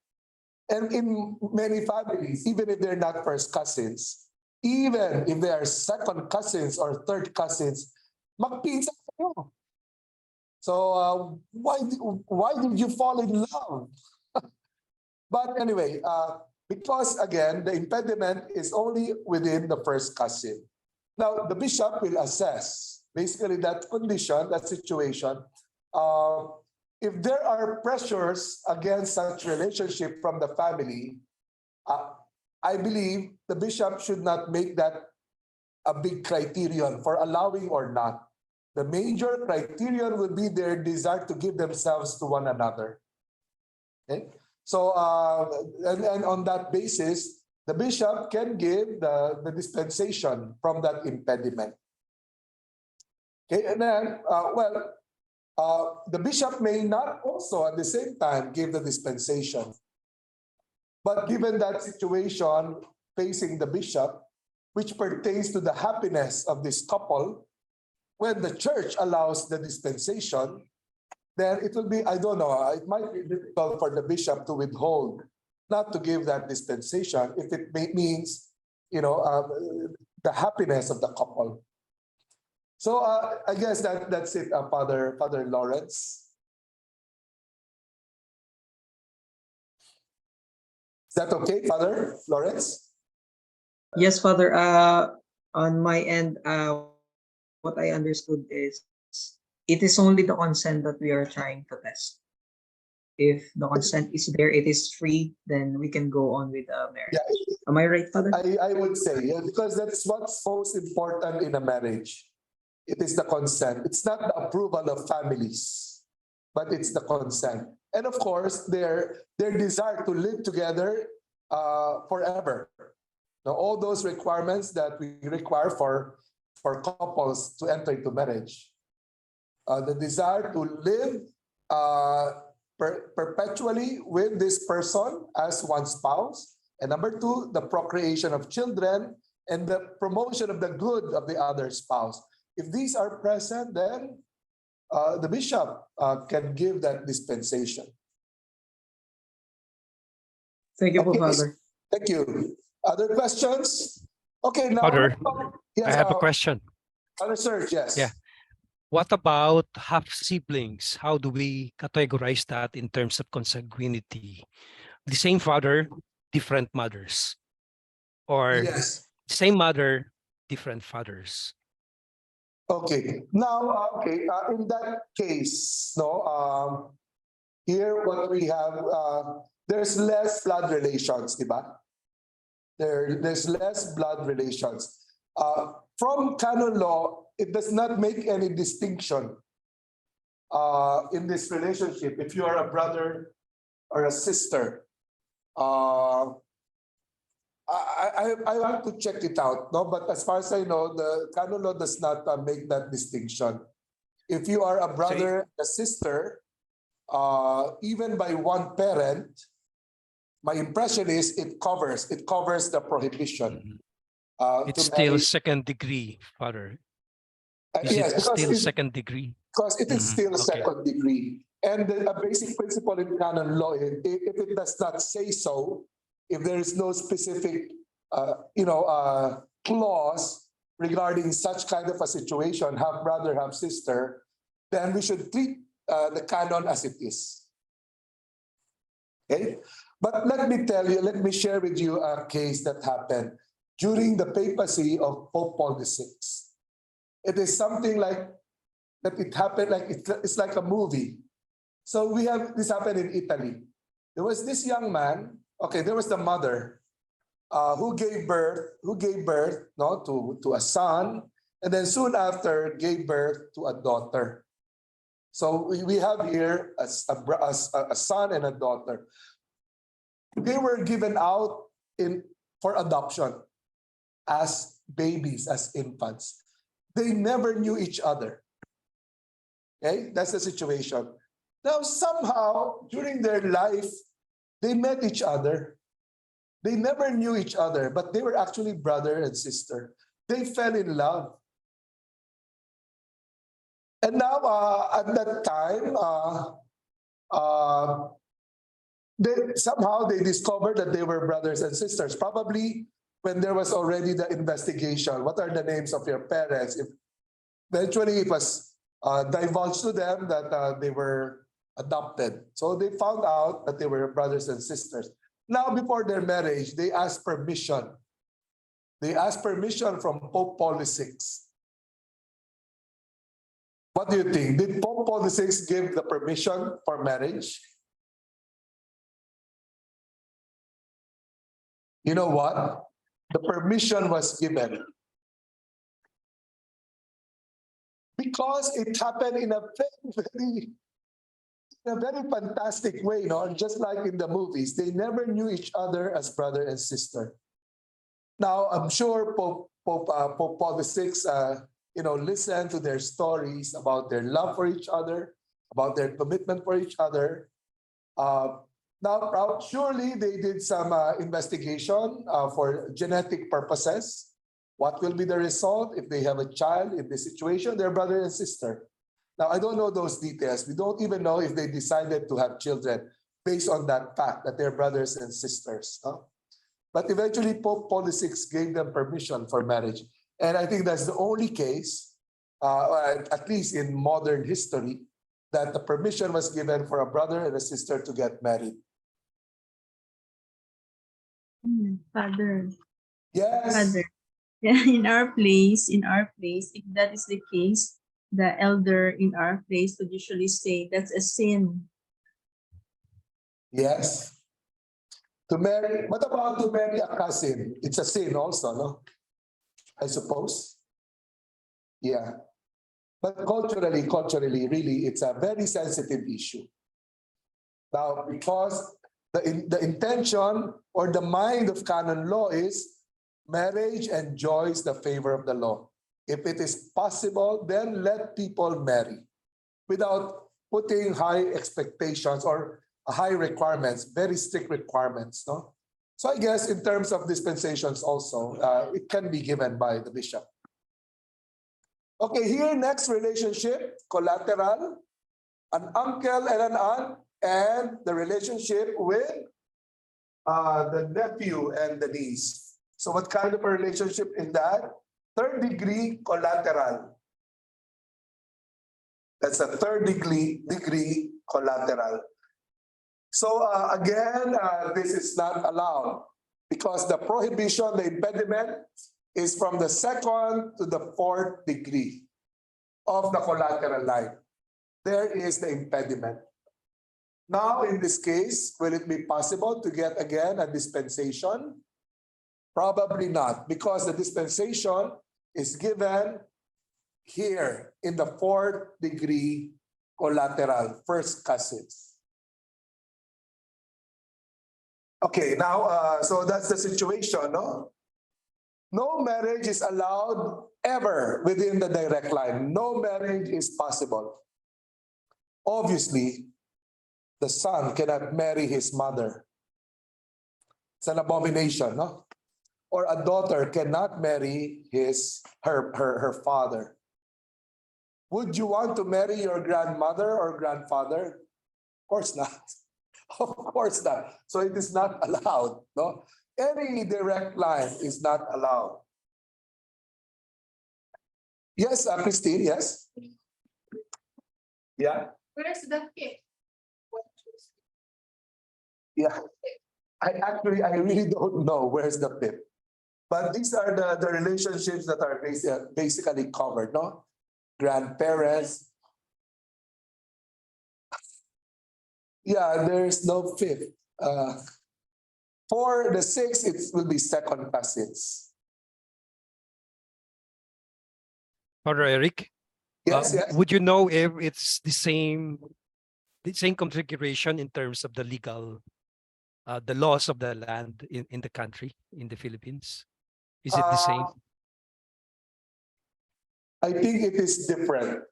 And in many families, even if they're not first cousins, even if they are second cousins or third cousins, magpinsan kayo. So why did you fall in love? But anyway, because again, the impediment is only within the first cousin. Now, the bishop will assess basically that condition, that situation. If there are pressures against such relationship from the family, I believe the bishop should not make that a big criterion for allowing or not. The major criterion will be their desire to give themselves to one another. Okay? So, and on that basis, the bishop can give the dispensation from that impediment. Okay, and then, the bishop may not also at the same time give the dispensation. But given that situation facing the bishop, which pertains to the happiness of this couple, when the church allows the dispensation, then it will be, I don't know, it might be difficult for the bishop to withhold, not to give that dispensation if it means, the happiness of the couple. So I guess that's it, Father Lawrence. Is that okay, Father Lawrence? Yes, Father. On my end, what I understood is it is only the consent that we are trying to test. If the consent is there, it is free, then we can go on with marriage. Yeah. Am I right, Father? I would say, yeah, because that's what's most important in a marriage. It is the consent. It's not the approval of families, but it's the consent. And of course, their desire to live together forever. Now, all those requirements that we require for couples to enter into marriage. The desire to live perpetually with this person as one spouse. And number two, the procreation of children and the promotion of the good of the other spouse. If these are present, then the bishop can give that dispensation. Thank you, Okay. Father. Thank you. Other questions? Okay, now. Father, Yes, I have a question. Father Serge, yes. Yeah. What about half siblings? How do we categorize that in terms of consanguinity? The same father, different mothers, or Yes. same mother, different fathers. Okay. Now, in that case, here what we have, there's less blood relations, di ba? There's less blood relations. From canon law, it does not make any distinction in this relationship. If you are a brother or a sister, I have to check it out, no? But as far as I know, the canon law does not make that distinction. If you are a brother, a sister, even by one parent, my impression is it covers the prohibition. It's to still marry. second degree, Father. Is Yes, it because still it- second degree? Because it is Mhm, still okay. second degree. And a basic principle in canon law, if it does not say so, if there is no specific, clause regarding such kind of a situation, half brother, half sister, then we should treat the canon as it is. Okay? But let me share with you a case that happened during the papacy of Pope Paul VI. It is something like that it happened like it's like a movie. So we have this happened in Italy. There was this young man. Okay, there was the mother who gave birth to a son, and then soon after gave birth to a daughter. So we have here a son and a daughter. They were given out for adoption as babies, as infants. They never knew each other. Okay, that's the situation. Now, somehow, during their life, they met each other. They never knew each other, but they were actually brother and sister. They fell in love. And now, at that time, somehow they discovered that they were brothers and sisters. Probably when there was already the investigation. What are the names of your parents? If eventually it was divulged to them that they were adopted. So they found out that they were brothers and sisters. Now, before their marriage, they asked permission. They asked permission from Pope Paul VI. What do you think? Did Pope Paul VI give the permission for marriage? You know what? The permission was given. Because it happened in a very fantastic way, just like in the movies. They never knew each other as brother and sister. Now, I'm sure Pope Paul VI, listened to their stories about their love for each other, about their commitment for each other. Now, surely they did some investigation for genetic purposes. What will be the result if they have a child in this situation? They're brother and sister. Now, I don't know those details. We don't even know if they decided to have children based on that fact that they're brothers and sisters. But eventually, Pope Paul VI gave them permission for marriage. And I think that's the only case, at least in modern history, that the permission was given for a brother and a sister to get married. Father. Yes. Father. Yeah, in our place, if that is the case, the elder in our place would usually say that's a sin. Yes. To marry, what about to marry a cousin? It's a sin also, no? I suppose. Yeah. But culturally, really, it's a very sensitive issue. Now, because the intention or the mind of canon law is marriage enjoys the favor of the law. If it is possible, then let people marry without putting high expectations or high requirements, very strict requirements. No? So I guess in terms of dispensations also, it can be given by the bishop. Okay, here next relationship, collateral, an uncle and an aunt, and the relationship with the nephew and the niece. So what kind of a relationship is that? Third degree collateral. That's a third degree collateral. So again, this is not allowed because the prohibition, the impediment is from the second to the fourth degree of the collateral line. There is the impediment. Now, in this case, will it be possible to get again a dispensation? Probably not, because the dispensation is given here in the fourth degree collateral, first cousins. Okay, now, so that's the situation, no? No marriage is allowed ever within the direct line. No marriage is possible. Obviously, the son cannot marry his mother. It's an abomination, no? Or a daughter cannot marry her father. Would you want to marry your grandmother or grandfather? Of course not. Of course not. So it is not allowed, no? Any direct line is not allowed. Yes, Christine, yes? Yeah? Where's the fifth? Yeah. I really don't know where's the fifth. But these are the relationships that are basically covered, no? Grandparents. Yeah, there's no fifth. For the sixth, it will be second cousins. Father Eric, Yes, yes. would you know if it's the same configuration in terms of the legal, the laws of the land in the country, in the Philippines? Is it the same? I think it is different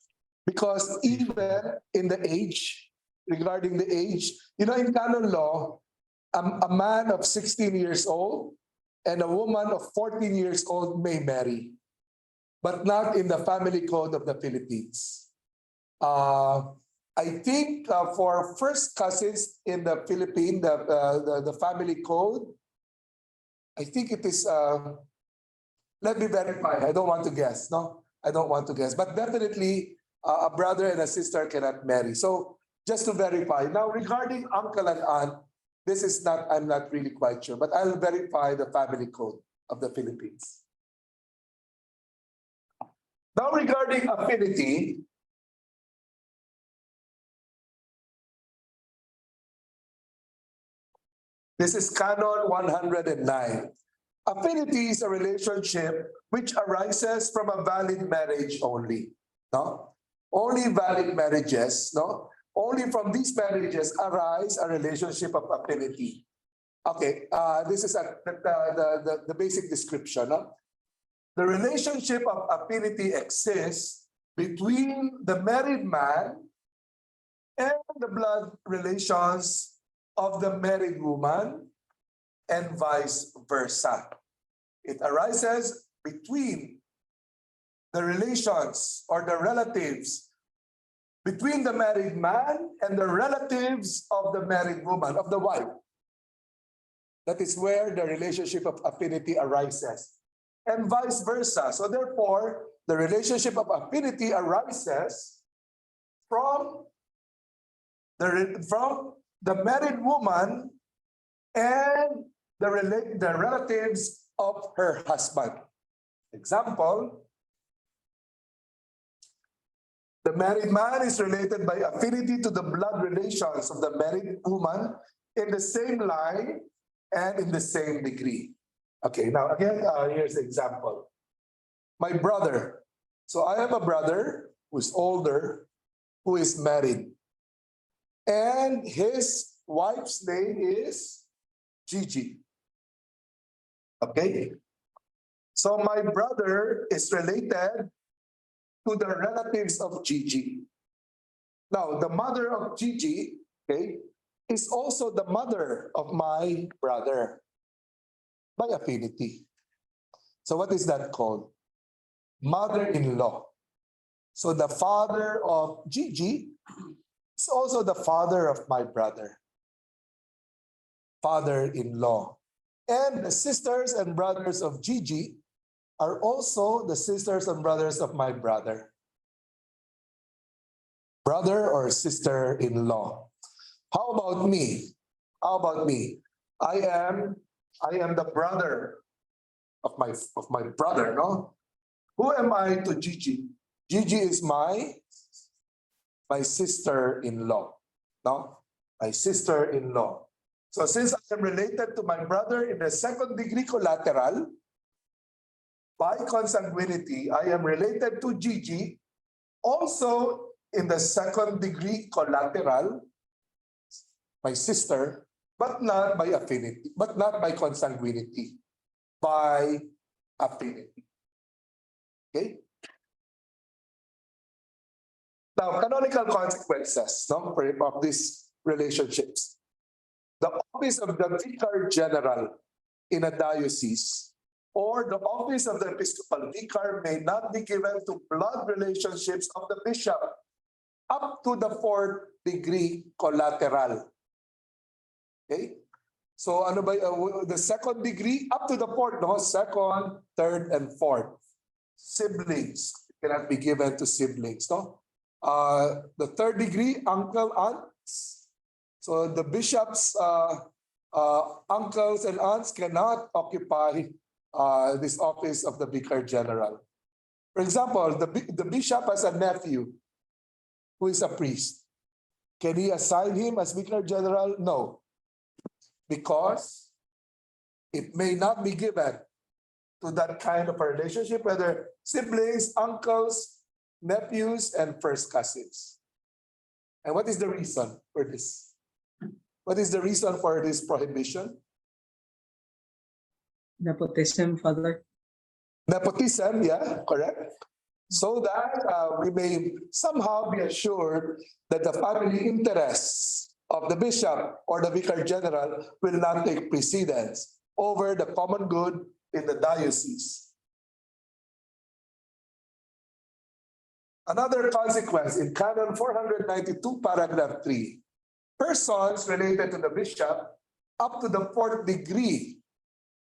because even in the age, regarding the age, you know, in canon law, a man of 16 years old and a woman of 14 years old may marry, but not in the family code of the Philippines. I think for first cousins in the Philippines, the family code, I think it is, let me verify, I don't want to guess, no? I don't want to guess, but definitely a brother and a sister cannot marry. So just to verify, now regarding uncle and aunt, this is not, I'm not really quite sure, but I'll verify the family code of the Philippines. Now regarding affinity, this is Canon 109. Affinity is a relationship which arises from a valid marriage only. No? Only valid marriages, no? Only from these marriages arise a relationship of affinity. Okay, this is the basic description. No? The relationship of affinity exists between the married man and the blood relations of the married woman and vice versa. It arises between the relations or the relatives between the married man and the relatives of the married woman, of the wife. That is where the relationship of affinity arises. And vice versa. So therefore, the relationship of affinity arises from the married woman and the relatives of her husband. Example, the married man is related by affinity to the blood relations of the married woman in the same line and in the same degree. Okay, now again, here's the example. My brother. So I have a brother who's older, who is married. And his wife's name is Gigi. Okay? So my brother is related to the relatives of Gigi. Now, the mother of Gigi, okay, is also the mother of my brother by affinity. So what is that called? Mother-in-law. So the father of Gigi is also the father of my brother. Father-in-law. And the sisters and brothers of Gigi are also the sisters and brothers of my brother. Brother or sister-in-law. How about me? How about me? I am the brother of my brother, no? Who am I to Gigi? Gigi is my sister-in-law, no? my sister-in-law. So since I am related to my brother in the second degree collateral, by consanguinity, I am related to Gigi, also in the second degree collateral, my sister, but not by affinity, but not by consanguinity, by affinity. Okay? Now, canonical consequences, no, of these relationships. The office of the Vicar General in a diocese or the office of the Episcopal Vicar may not be given to blood relationships of the bishop up to the fourth degree collateral. Okay? So ano ba, the second degree up to the fourth, no? Second, third, and fourth. Siblings cannot be given to siblings, no? The third degree, uncle, aunts. So the bishop's uncles and aunts cannot occupy this office of the Vicar General. For example, the bishop has a nephew who is a priest. Can he assign him as Vicar General? No, because it may not be given to that kind of a relationship, whether siblings, uncles, nephews, and first cousins. And what is the reason for this? What is the reason for this prohibition? Nepotism, Father. Nepotism, yeah, correct. So that we may somehow be assured that the family interests of the bishop or the Vicar General will not take precedence over the common good in the diocese. Another consequence in Canon 492, paragraph 3. Persons related to the bishop up to the fourth degree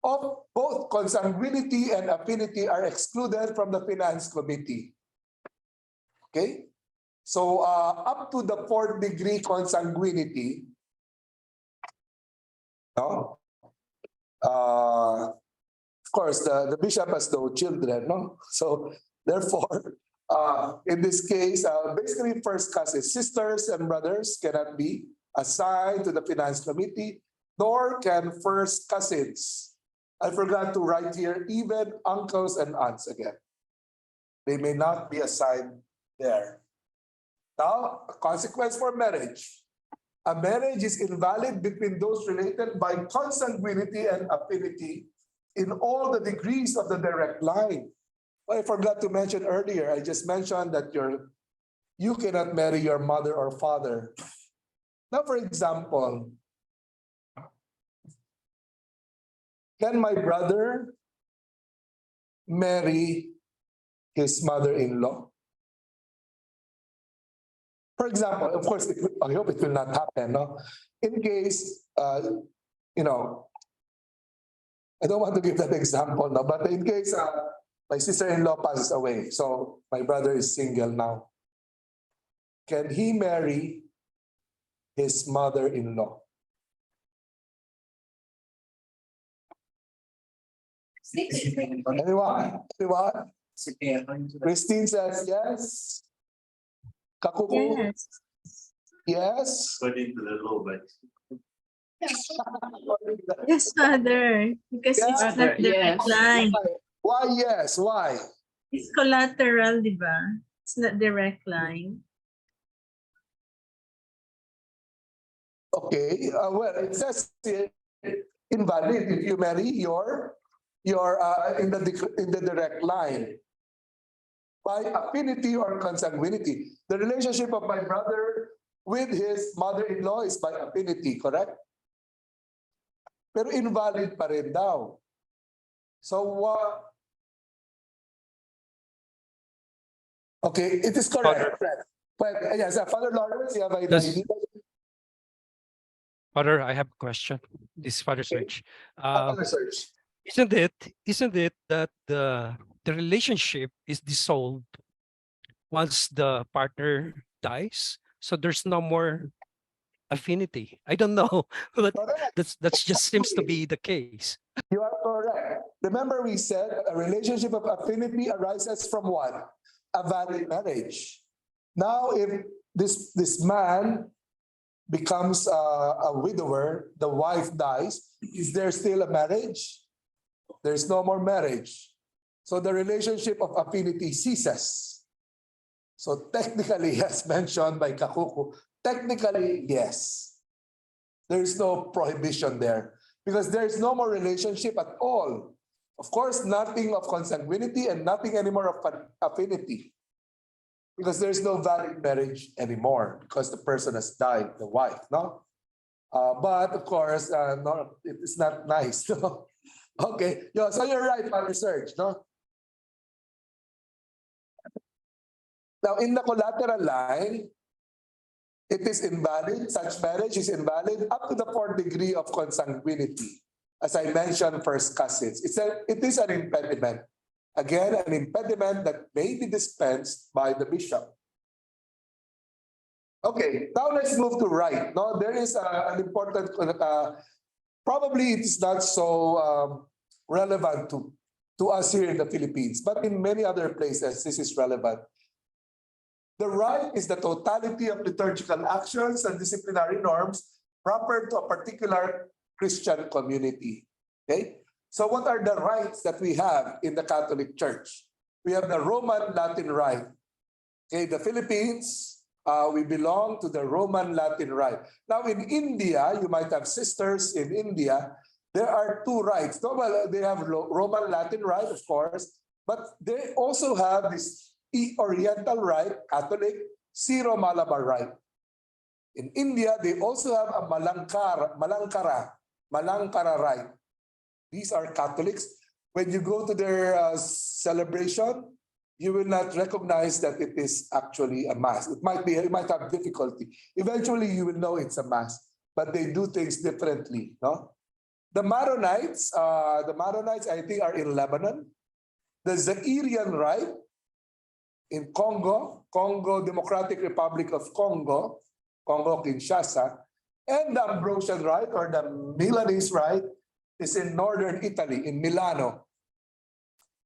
of both consanguinity and affinity are excluded from the finance committee. Okay? So up to the fourth degree consanguinity, no? Of course, the bishop has no children, no? So therefore, in this case, basically first cousins, sisters and brothers cannot be assigned to the finance committee, nor can first cousins. I forgot to write here, even uncles and aunts again. They may not be assigned there. Now, a consequence for marriage. A marriage is invalid between those related by consanguinity and affinity in all the degrees of the direct line. I forgot to mention earlier, I just mentioned that you cannot marry your mother or father. Now, for example, can my brother marry his mother-in-law? For example, of course, I hope it will not happen, no? In case, I don't want to give that example, no? But in case my sister-in-law passes away, so my brother is single now, can he marry his mother-in-law? Anyone? Christine says yes. Kakuku? Yes. Yes. According to the law, but Yes, Father, because Yeah, it's Father, not direct yes. line. Why yes? Why? It's collateral, di ba? It's not direct line. Okay, well, it says here, invalid if you marry your in the direct line by affinity or consanguinity. The relationship of my brother with his mother-in-law is by affinity, correct? Pero invalid pa rin daw. So okay, it is correct. But yes, Father Lawrence, you have an Yes. idea? Father, I have a question. This is Father Search. Father Search. Isn't it that the relationship is dissolved once the partner dies? So there's no more affinity. I don't know, but Correct. that's just seems to be the case. You are correct. Remember we said a relationship of affinity arises from what? A valid marriage. Now if this man becomes a widower, the wife dies, is there still a marriage? There's no more marriage. So the relationship of affinity ceases. So technically, as mentioned by Kakuku, technically, yes. There is no prohibition there because there is no more relationship at all. Of course, nothing of consanguinity and nothing anymore of affinity. Because there's no valid marriage anymore because the person has died, the wife, no? But of course, no, it's not nice. No? Okay, so you're right, Father Serge, no? Now, in the collateral line, it is invalid, such marriage is invalid up to the fourth degree of consanguinity. As I mentioned, first cousins. It is an impediment. Again, an impediment that may be dispensed by the bishop. Okay, now let's move to right. No, there is an important, probably it is not so relevant to us here in the Philippines, but in many other places, this is relevant. The right is the totality of liturgical actions and disciplinary norms proper to a particular Christian community. Okay? So what are the rights that we have in the Catholic Church? We have the Roman Latin Rite. Okay, the Philippines, we belong to the Roman Latin Rite. Now in India, you might have sisters in India, there are two rites. No, well, they have Roman Latin Rite, of course, but they also have this Oriental Rite, Catholic, Syro-Malabar Rite. In India, they also have a Malankara Rite. These are Catholics. When you go to their celebration, you will not recognize that it is actually a mass. It might have difficulty. Eventually, you will know it's a mass, but they do things differently. No, the Maronites, I think, are in Lebanon. The Zairian Rite in Congo, Democratic Republic of Congo, Kinshasa, and the Ambrosian Rite or the Milanese Rite is in northern Italy, in Milano.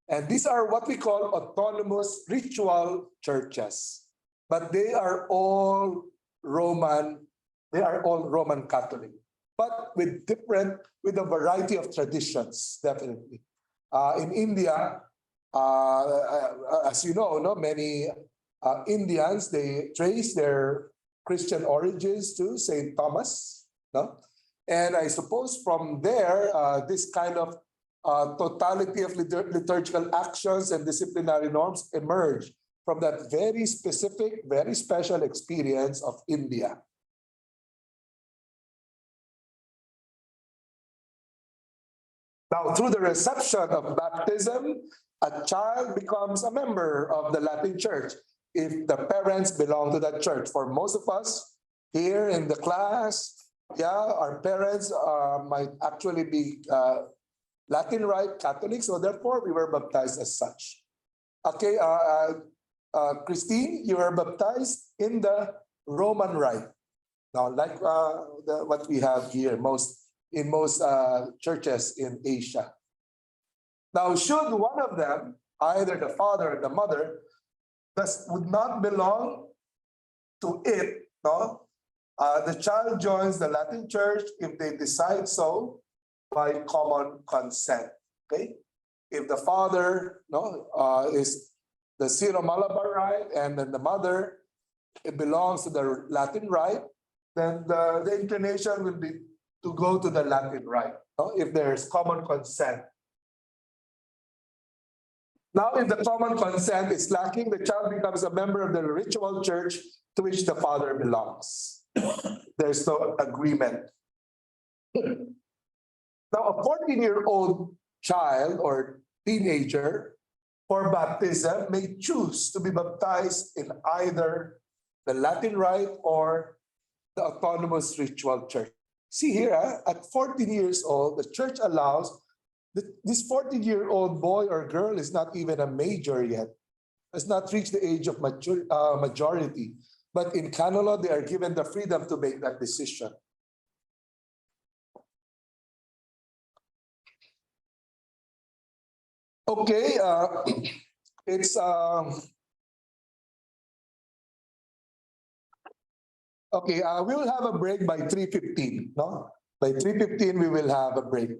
And these are what we call autonomous ritual churches. But they are all Roman Catholic, but with a variety of traditions, definitely. In India, as you know, many Indians, they trace their Christian origins to St. Thomas, no? And I suppose from there, this kind of totality of liturgical actions and disciplinary norms emerge from that very specific, very special experience of India. Now, through the reception of baptism, a child becomes a member of the Latin Church if the parents belong to that church. For most of us here in the class, our parents might actually be Latin Rite Catholic, so therefore we were baptized as such. Okay, Christine, you were baptized in the Roman Rite. Now, like what we have here in most churches in Asia. Now, should one of them, either the father or the mother, would not belong to it, no? The child joins the Latin Church if they decide so by common consent. Okay, if the father is the Syro-Malabar Rite and then the mother it belongs to the Latin Rite, then the inclination will be to go to the Latin Rite, no? If there is common consent. Now, if the common consent is lacking, the child becomes a member of the ritual church to which the father belongs. There's no agreement. Now, a 14-year-old child or teenager for baptism may choose to be baptized in either the Latin Rite or the autonomous ritual church. See here, at 14 years old, the church allows this 14-year-old boy or girl is not even a major yet, has not reached the age of majority. But in canon law, they are given the freedom to make that decision. Okay, it's Okay, we will have a break by 3:15, no? By 3:15, we will have a break.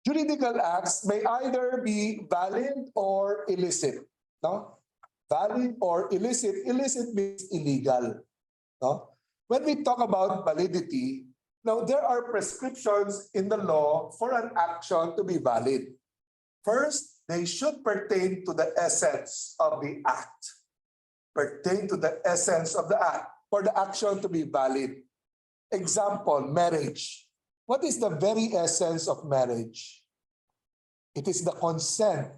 Juridical acts may either be valid or illicit, no? Valid or illicit. Illicit means illegal, no? When we talk about validity, now there are prescriptions in the law for an action to be valid. First, they should pertain to the essence of the act. Pertain to the essence of the act for the action to be valid. Example, marriage. What is the very essence of marriage? It is the consent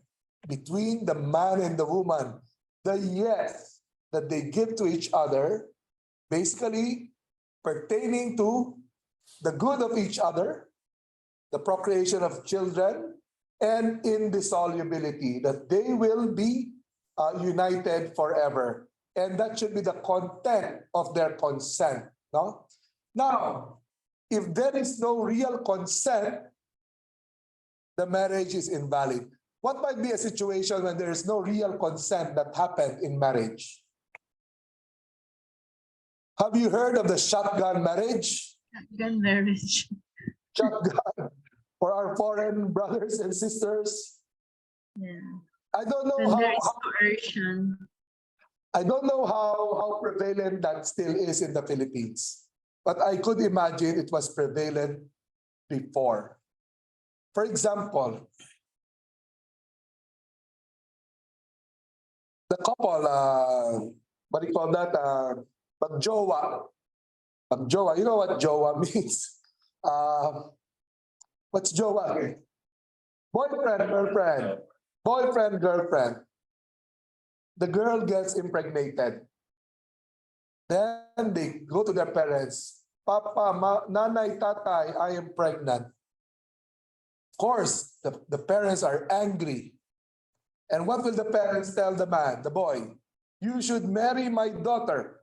between the man and the woman, the yes that they give to each other, basically pertaining to the good of each other, the procreation of children, and indissolubility, that they will be united forever. And that should be the content of their consent. No? Now, if there is no real consent, the marriage is invalid. What might be a situation when there is no real consent that happened in marriage? Have you heard of the shotgun marriage? Gun marriage. Shotgun for our foreign brothers and sisters. Yeah. I don't know Then there is how coercion. I don't know how prevalent that still is in the Philippines, but I could imagine it was prevalent before. For example, the couple, what do you call that? Pagjowa. Pagjowa. You know what jowa means? What's jowa? Boyfriend, girlfriend. Boyfriend, girlfriend. The girl gets impregnated. Then they go to their parents. Papa, nanay, tatay, I am pregnant. Of course, the parents are angry. And what will the parents tell the man, the boy? You should marry my daughter.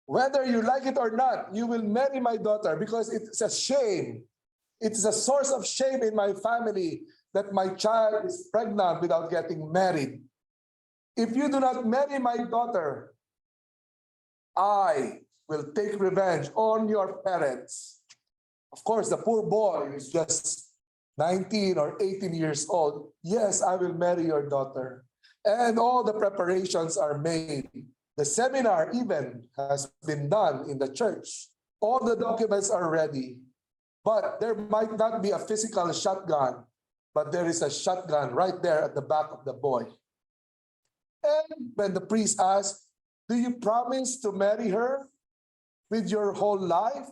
Whether you like it or not, you will marry my daughter because it's a shame. It's a source of shame in my family that my child is pregnant without getting married. If you do not marry my daughter, I will take revenge on your parents. Of course, the poor boy is just 19 or 18 years old. Yes, I will marry your daughter. And all the preparations are made. The seminar even has been done in the church. All the documents are ready. But there might not be a physical shotgun, but there is a shotgun right there at the back of the boy. And when the priest asks, do you promise to marry her with your whole life?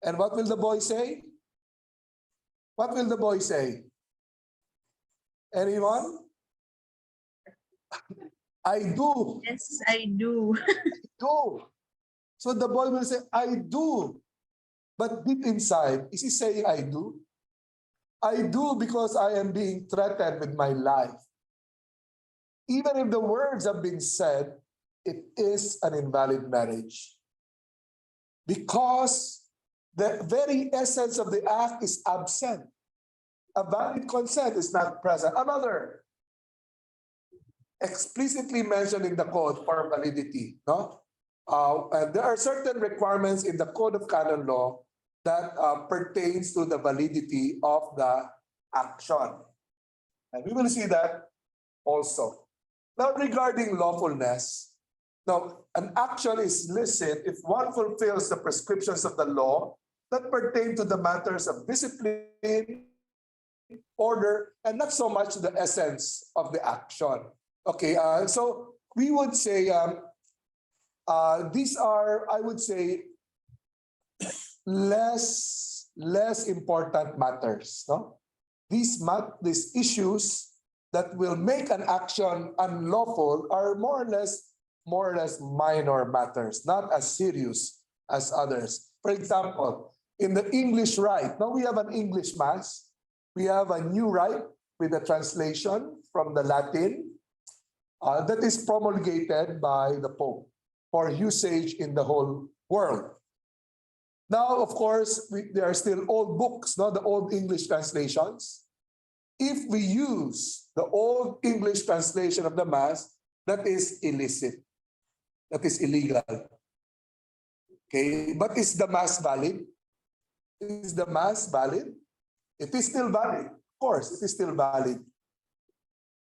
And what will the boy say? What will the boy say? Anyone? I do. Yes, I do. Do. So the boy will say, I do. But deep inside, is he saying I do? I do because I am being threatened with my life. Even if the words have been said, it is an invalid marriage. Because the very essence of the act is absent. A valid consent is not present. Another explicitly mentioned in the code for validity, no? And there are certain requirements in the Code of Canon Law that pertains to the validity of the action. And we will see that also. Now, regarding lawfulness, now, an action is licit if one fulfills the prescriptions of the law that pertain to the matters of discipline, order, and not so much the essence of the action. Okay, so we would say these are, I would say, less important matters. No, these issues that will make an action unlawful are more or less minor matters, not as serious as others. For example, in the English rite, now we have an English Mass, we have a new rite with a translation from the Latin that is promulgated by the Pope for usage in the whole world. Now, of course, there are still old books, not the old English translations. If we use the old English translation of the Mass, that is illicit. That is illegal. Okay, but is the mass valid? Is the mass valid? It is still valid. Of course, it is still valid.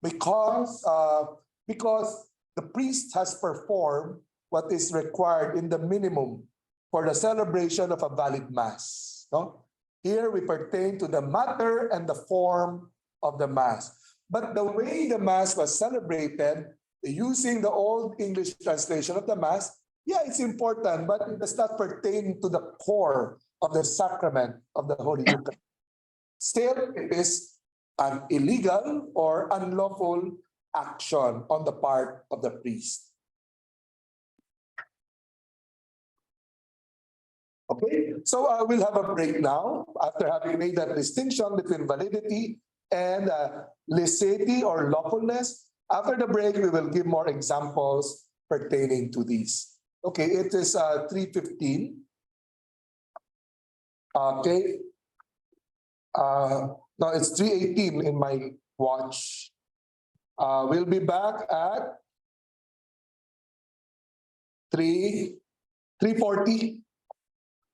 Because the priest has performed what is required in the minimum for the celebration of a valid mass. No? Here we pertain to the matter and the form of the mass. But the way the mass was celebrated, using the old English translation of the mass, yeah, it's important, but it does not pertain to the core of the sacrament of the Holy Eucharist. Still, it is an illegal or unlawful action on the part of the priest. Okay, so we'll have a break now after having made that distinction between validity and licity or lawfulness. After the break, we will give more examples pertaining to these. Okay, it is 3:15. Okay. No, it's 3:18 in my watch. We'll be back at 3:40.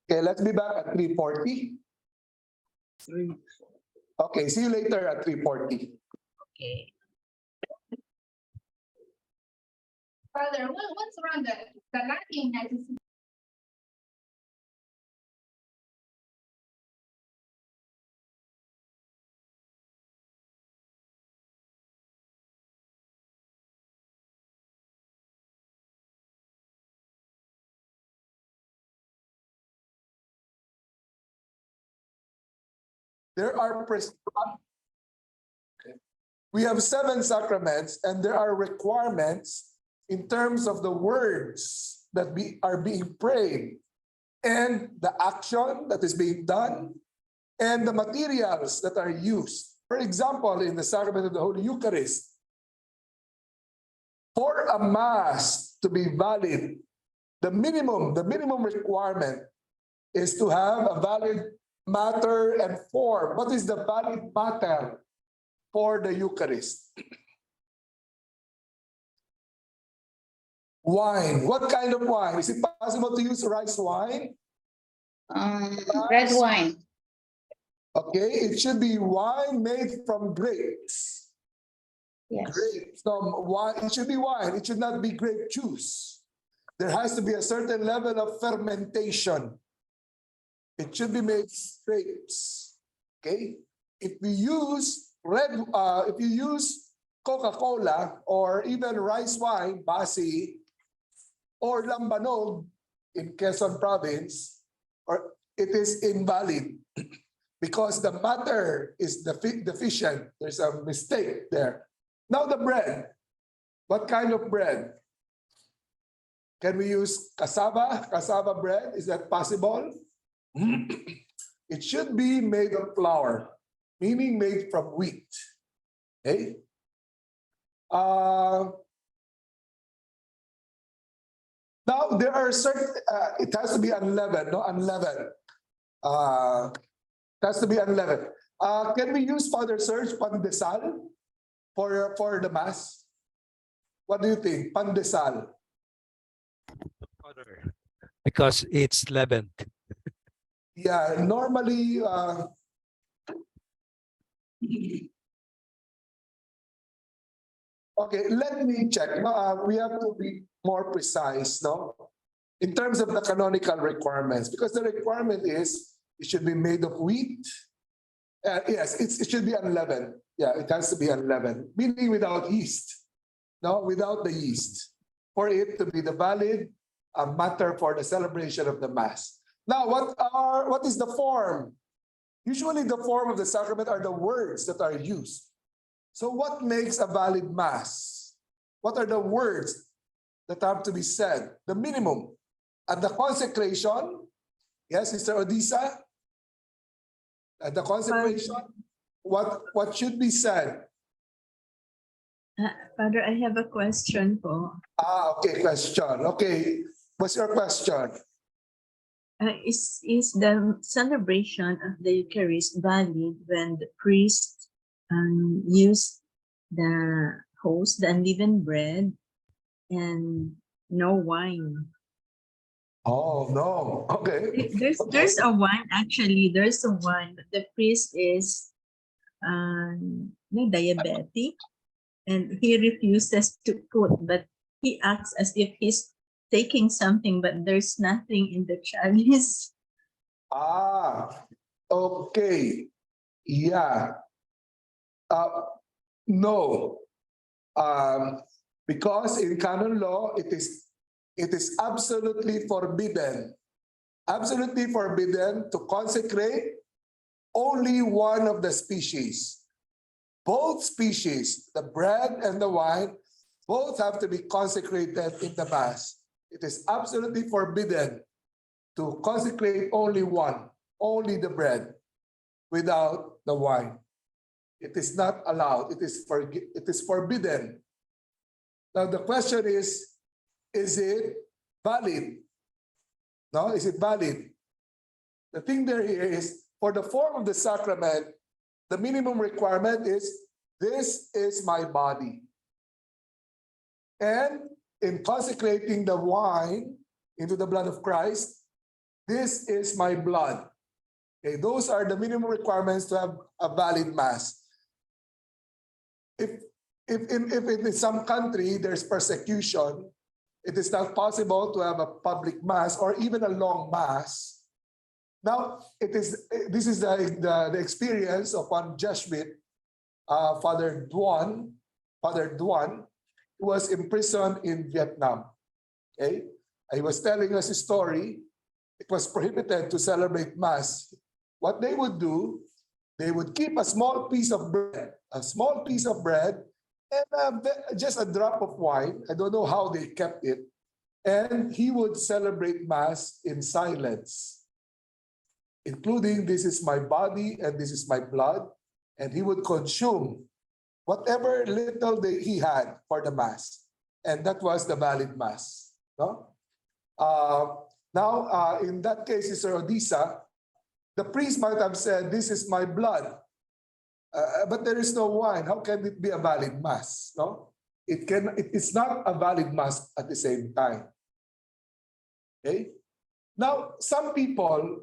Okay, let's be back at 3:40. Okay, see you later at 3:40. Okay. Father, what's around the lacking has There are we have 7 sacraments, and there are requirements in terms of the words that are being prayed, and the action that is being done, and the materials that are used. For example, in the sacrament of the Holy Eucharist, for a mass to be valid, the minimum requirement is to have a valid matter and form. What is the valid matter for the Eucharist? Wine. What kind of wine? Is it possible to use rice wine? Red wine. Okay, it should be wine made from grapes. Yes. Grapes. Wine. It should be wine. It should not be grape juice. There has to be a certain level of fermentation. It should be made grapes. Okay. If we use Coca-Cola or even rice wine, Basi, or Lambanog in Quezon Province, or it is invalid because the matter is deficient. There's a mistake there. Now the bread. What kind of bread? Can we use cassava bread? Is that possible? It should be made of flour, meaning made from wheat. Okay? Now there are certain, it has to be unleavened, no? Unleavened. It has to be unleavened. Can we use, Father Serge, pandesal for the Mass? What do you think? Pandesal. Because it's leavened. Yeah, normally, okay, let me check. We have to be more precise, no? In terms of the canonical requirements, because the requirement is it should be made of wheat. Yes, it should be unleavened. Yeah, it has to be unleavened, meaning without yeast. No, without the yeast, for it to be the valid matter for the celebration of the Mass. Now, what is the form? Usually the form of the sacrament are the words that are used. So what makes a valid Mass? What are the words that have to be said? The minimum. At the consecration, yes, Sister Odisa? At the consecration, what should be said? Father, I have a question po. Okay, question. Okay, what's your question? Is the celebration of the Eucharist valid when the priest use the host, the unleavened bread, and no wine? Oh, no. Okay. There's a one, actually, there's a one, the priest is diabetic, and he refuses to put, but he acts as if he's taking something, but there's nothing in the chalice. Ah, okay. Yeah. No. Because in canon law, it is absolutely forbidden to consecrate only one of the species. Both species, the bread and the wine, both have to be consecrated in the Mass. It is absolutely forbidden to consecrate only one, only the bread, without the wine. It is not allowed. It is forbidden. Now the question is it valid? No, is it valid? The thing there is, for the form of the sacrament, the minimum requirement is, this is my body. And in consecrating the wine into the blood of Christ, this is my blood. Okay, those are the minimum requirements to have a valid Mass. If in some country there's persecution, it is not possible to have a public Mass or even a long Mass. Now, this is the experience of one Jesuit, Father Duan, who was imprisoned in Vietnam. Okay, he was telling us a story. It was prohibited to celebrate Mass. What they would do, they would keep a small piece of bread, and just a drop of wine. I don't know how they kept it. And he would celebrate Mass in silence, including, this is my body and this is my blood. And he would consume whatever little he had for the Mass. And that was the valid Mass. No? Now, in that case, Sister Odisa, the priest might have said, this is my blood. But there is no wine. How can it be a valid Mass? No? It's not a valid Mass at the same time. Okay? Now, some people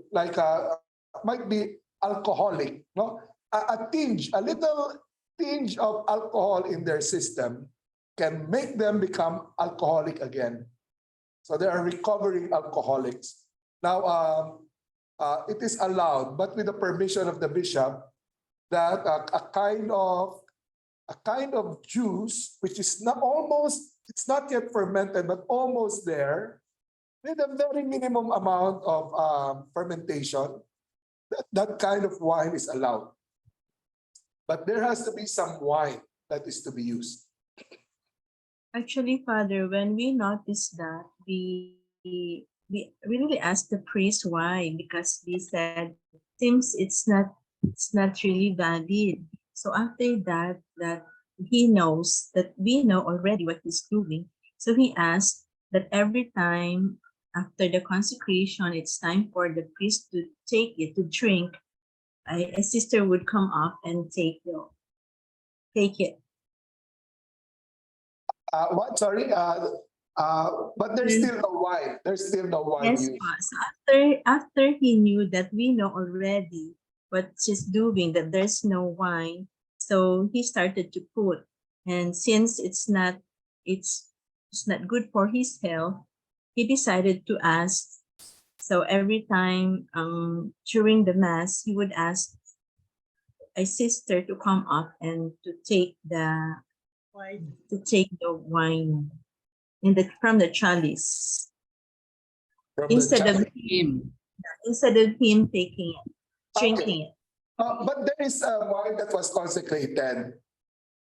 might be alcoholic, no? A little tinge of alcohol in their system can make them become alcoholic again. So they are recovering alcoholics. Now, it is allowed, but with the permission of the bishop, that a kind of juice, which is it's not yet fermented, but almost there, with a very minimum amount of fermentation, that kind of wine is allowed. But there has to be some wine that is to be used. Actually, Father, when we noticed that, we really asked the priest why, because we said, seems it's not really valid. So after that he knows that we know already what he's doing. So he asked that every time after the consecration, it's time for the priest to take it, to drink, a sister would come up and take it. What? Sorry? But there's still no wine. There's still no wine Yes, used. so after he knew that we know already what she's doing, that there's no wine, so he started to put. And since it's not good for his health, he decided to ask. So every time during the Mass, he would ask a sister to come up and to take the wine from the chalice, instead of him taking it, drinking it. But there is a wine that was consecrated.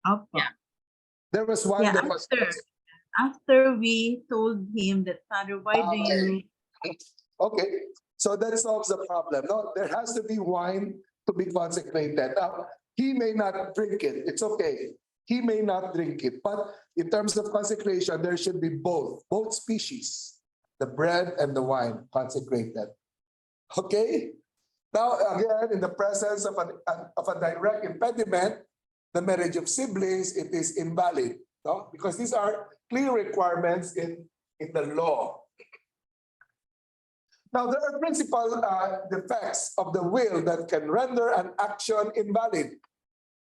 Okay. There was wine that was After we told him that, Father, why do you? Okay, so that solves the problem. No, there has to be wine to be consecrated. Now, he may not drink it. It's okay. He may not drink it. But in terms of consecration, there should be both species, the bread and the wine consecrated. Okay? Now, again, in the presence of a direct impediment, the marriage of siblings, it is invalid. No? Because these are clear requirements in the law. Now, there are principal defects of the will that can render an action invalid.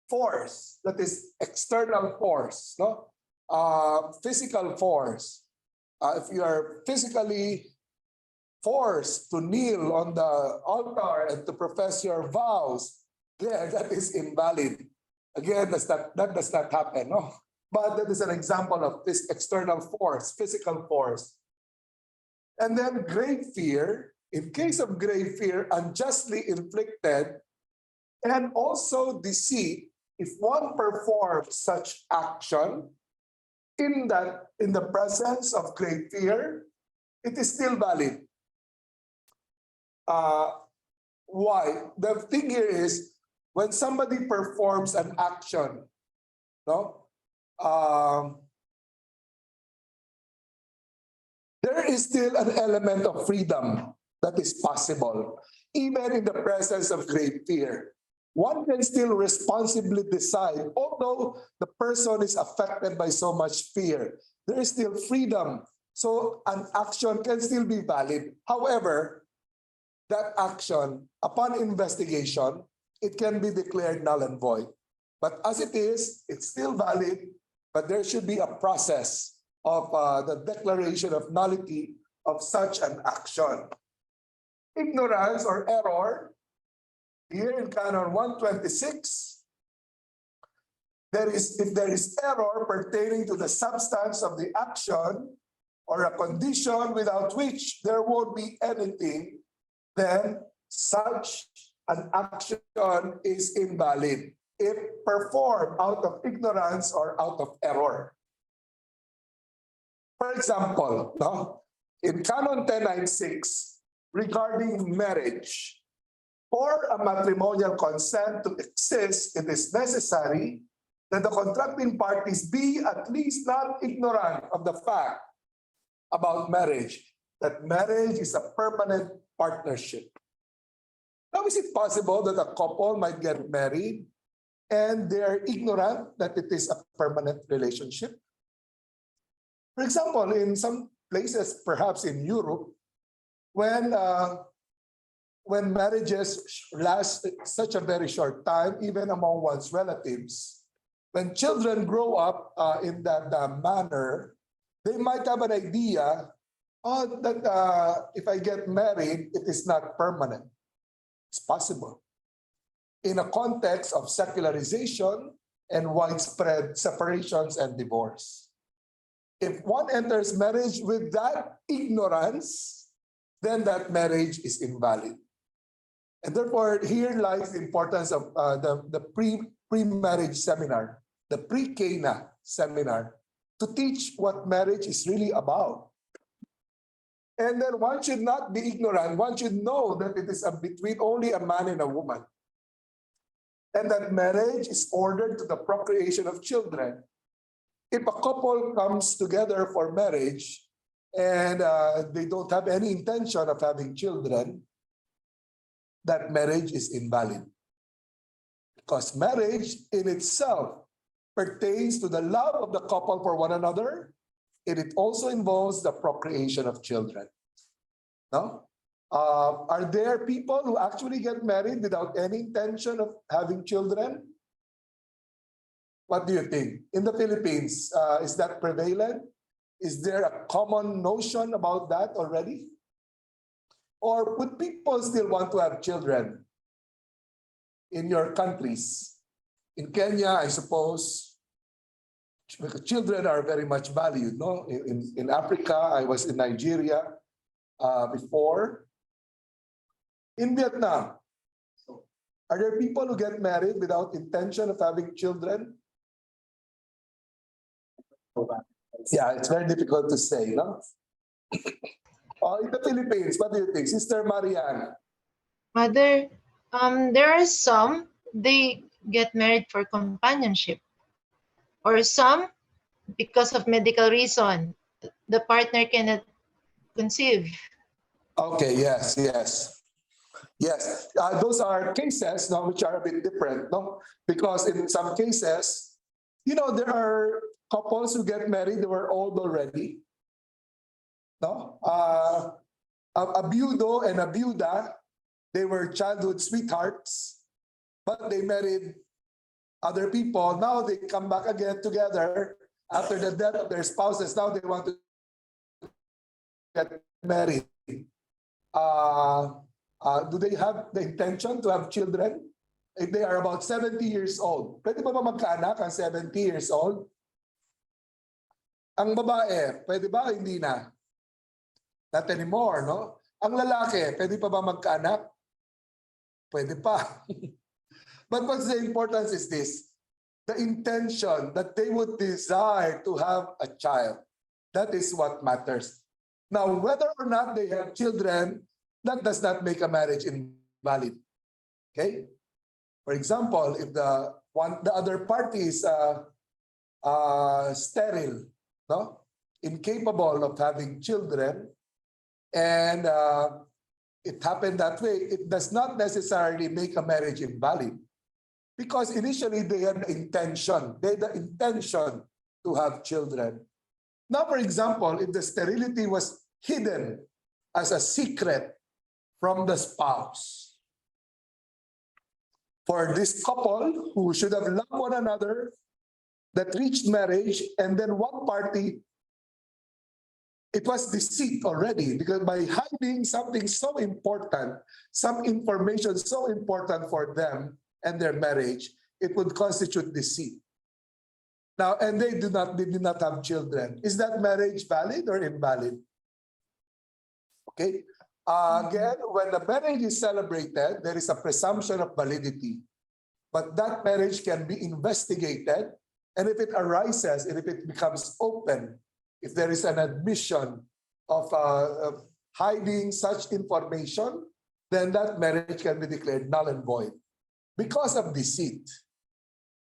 Force, that is external force, no? Physical force. If you are physically forced to kneel on the altar and to profess your vows, yeah, that is invalid. Again, that does not happen, no? But that is an example of this external force, physical force. And then grave fear, in case of grave fear, unjustly inflicted, and also deceit, if one performs such action in the presence of grave fear, it is still valid. Why? The thing here is when somebody performs an action, no? There is still an element of freedom that is possible, even in the presence of great fear. One can still responsibly decide, although the person is affected by so much fear, there is still freedom. So an action can still be valid. However, that action, upon investigation, it can be declared null and void. But as it is, it's still valid, but there should be a process of the declaration of nullity of such an action. Ignorance or error, here in Canon 126, if there is error pertaining to the substance of the action or a condition without which there won't be anything, then such an action is invalid if performed out of ignorance or out of error. For example, no, in Canon 1096, regarding marriage, for a matrimonial consent to exist, it is necessary that the contracting parties be at least not ignorant of the fact about marriage, that marriage is a permanent partnership. Now, is it possible that a couple might get married and they're ignorant that it is a permanent relationship? For example, in some places, perhaps in Europe, when marriages last such a very short time, even among one's relatives, when children grow up in that manner, they might have an idea that if I get married, it is not permanent. It's possible. In a context of secularization and widespread separations and divorce. If one enters marriage with that ignorance, then that marriage is invalid. And therefore, here lies the importance of the pre-marriage seminar, the pre-Cana seminar, to teach what marriage is really about. And then one should not be ignorant. One should know that it is between only a man and a woman. And that marriage is ordered to the procreation of children. If a couple comes together for marriage and they don't have any intention of having children, that marriage is invalid. Because marriage in itself pertains to the love of the couple for one another, and it also involves the procreation of children. No? Are there people who actually get married without any intention of having children? What do you think? In the Philippines, is that prevalent? Is there a common notion about that already? Or would people still want to have children in your countries? In Kenya, I suppose, children are very much valued. No? In Africa, I was in Nigeria before. In Vietnam, are there people who get married without intention of having children? Yeah, it's very difficult to say, no? In the Philippines, what do you think? Sister Marianne? Mother, there are some, they get married for companionship. Or some, because of medical reason, the partner cannot conceive. Okay, yes. Those are cases now which are a bit different, no? Because in some cases, there are couples who get married, they were old already. No? A viudo and a viuda, they were childhood sweethearts, but they married other people. Now they come back again together after the death of their spouses. Now they want to get married. Do they have the intention to have children? If they are about 70 years old, pwede ba magkaanak ang 70 years old? Ang babae, pwede ba? Hindi na. Not anymore, no? Ang lalaki, pwede pa ba magkaanak? Pwede pa. But what's the importance is this? The intention that they would desire to have a child. That is what matters. Now, whether or not they have children, that does not make a marriage invalid. Okay? For example, if the other party is sterile, no, incapable of having children, and it happened that way, it does not necessarily make a marriage invalid, because initially they had the intention to have children. Now, for example, if the sterility was hidden as a secret from the spouse, for this couple who should have loved one another, that reached marriage, and then one party, it was deceit already, because by hiding something so important, some information so important for them and their marriage, it would constitute deceit. Now, and they did not have children. Is that marriage valid or invalid? Okay. Again, when the marriage is celebrated, there is a presumption of validity. But that marriage can be investigated, and if it arises, and if it becomes open, if there is an admission of hiding such information, then that marriage can be declared null and void because of deceit,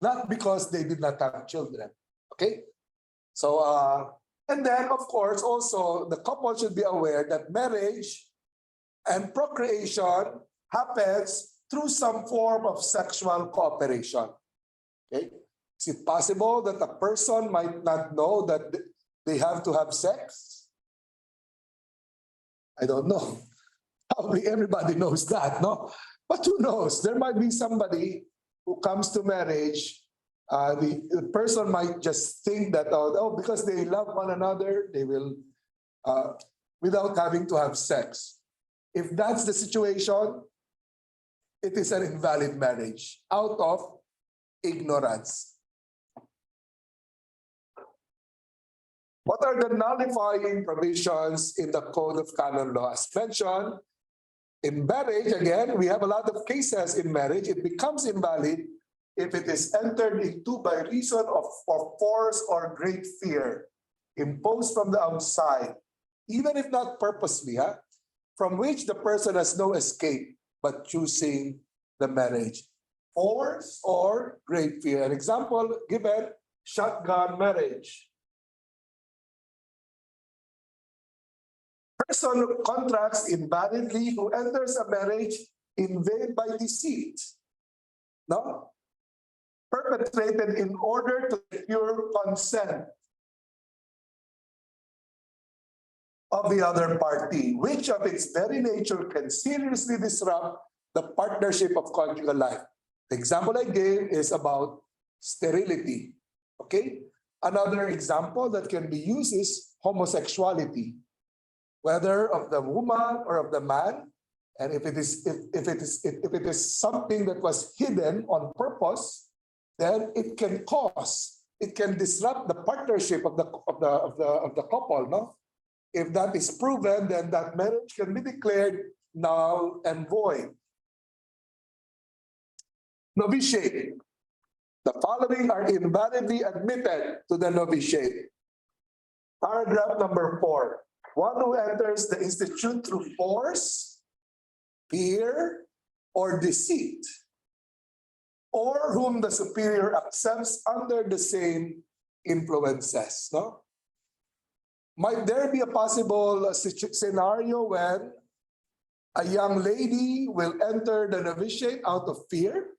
not because they did not have children. Okay? So, and then, of course, also, the couple should be aware that marriage and procreation happens through some form of sexual cooperation. Okay? Is it possible that a person might not know that they have to have sex? I don't know. Probably everybody knows that, no? But who knows? There might be somebody who comes to marriage, the person might just think that, oh, because they love one another, they will, without having to have sex. If that's the situation, it is an invalid marriage out of ignorance. What are the nullifying provisions in the Code of Canon Law? As mentioned, in marriage, again, we have a lot of cases in marriage. It becomes invalid if it is entered into by reason of force or great fear imposed from the outside, even if not purposely, from which the person has no escape but choosing the marriage. Force or great fear. An example given, shotgun marriage. Person contracts invalidly who enters a marriage in vain by deceit. No? Perpetrated in order to secure consent of the other party, which of its very nature can seriously disrupt the partnership of conjugal life. The example I gave is about sterility. Okay? Another example that can be used is homosexuality, whether of the woman or of the man, and if it is something that was hidden on purpose, then it can disrupt the partnership of the couple, no? If that is proven, then that marriage can be declared null and void. Novitiate. The following are invalidly admitted to the novitiate. Paragraph number 4. One who enters the institute through force, fear, or deceit, or whom the superior accepts under the same influences. No? Might there be a possible scenario when a young lady will enter the novitiate out of fear?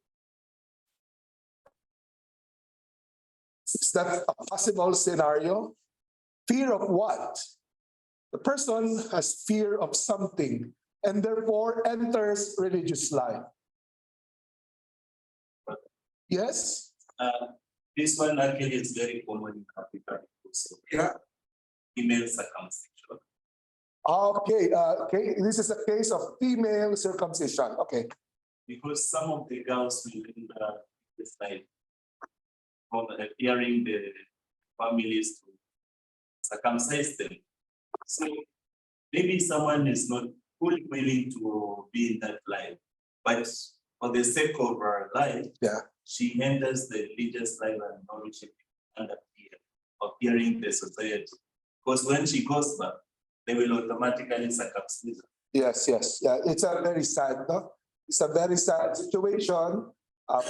Is that a possible scenario? Fear of what? The person has fear of something and therefore enters religious life. Yes? This one actually is very common in Africa. Also. Yeah. Female circumcision. Okay, okay. This is a case of female circumcision. Okay. Because some of the girls within this life from hearing the families to circumcise them. So maybe someone is not fully willing to be in that life, but for the sake of her life, Yeah. she enters the religious life and knowledge under fear of hearing the society. Because when she goes back, they will automatically circumcise her. Yes, yes. Yeah, it's a very sad, no? It's a very sad situation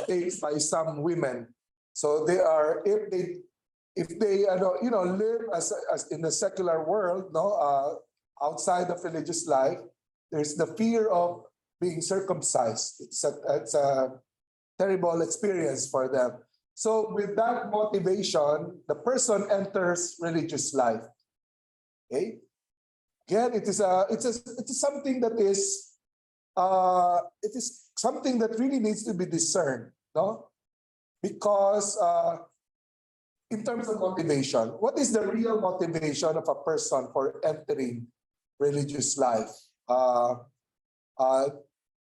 faced by some women. So they are, if they live as in the secular world, no, outside of religious life, there's the fear of being circumcised. It's a terrible experience for them. So with that motivation, the person enters religious life. Okay. Again, it is something that is it is something that really needs to be discerned, no? Because in terms of motivation, what is the real motivation of a person for entering religious life?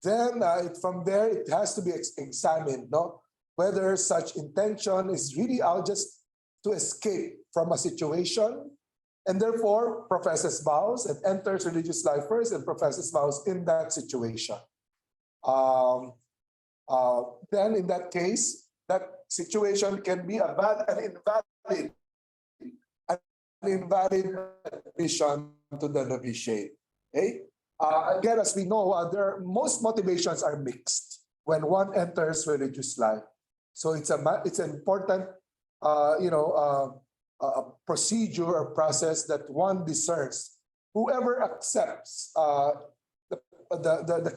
Then from there, it has to be examined, no? Whether such intention is really out just to escape from a situation, and therefore professes vows and enters religious life first and professes vows in that situation. Then in that case, that situation can be an invalid admission to the novitiate. Okay? Again, as we know, most motivations are mixed when one enters religious life. So it's an important, a procedure or process that one discerns. Whoever accepts the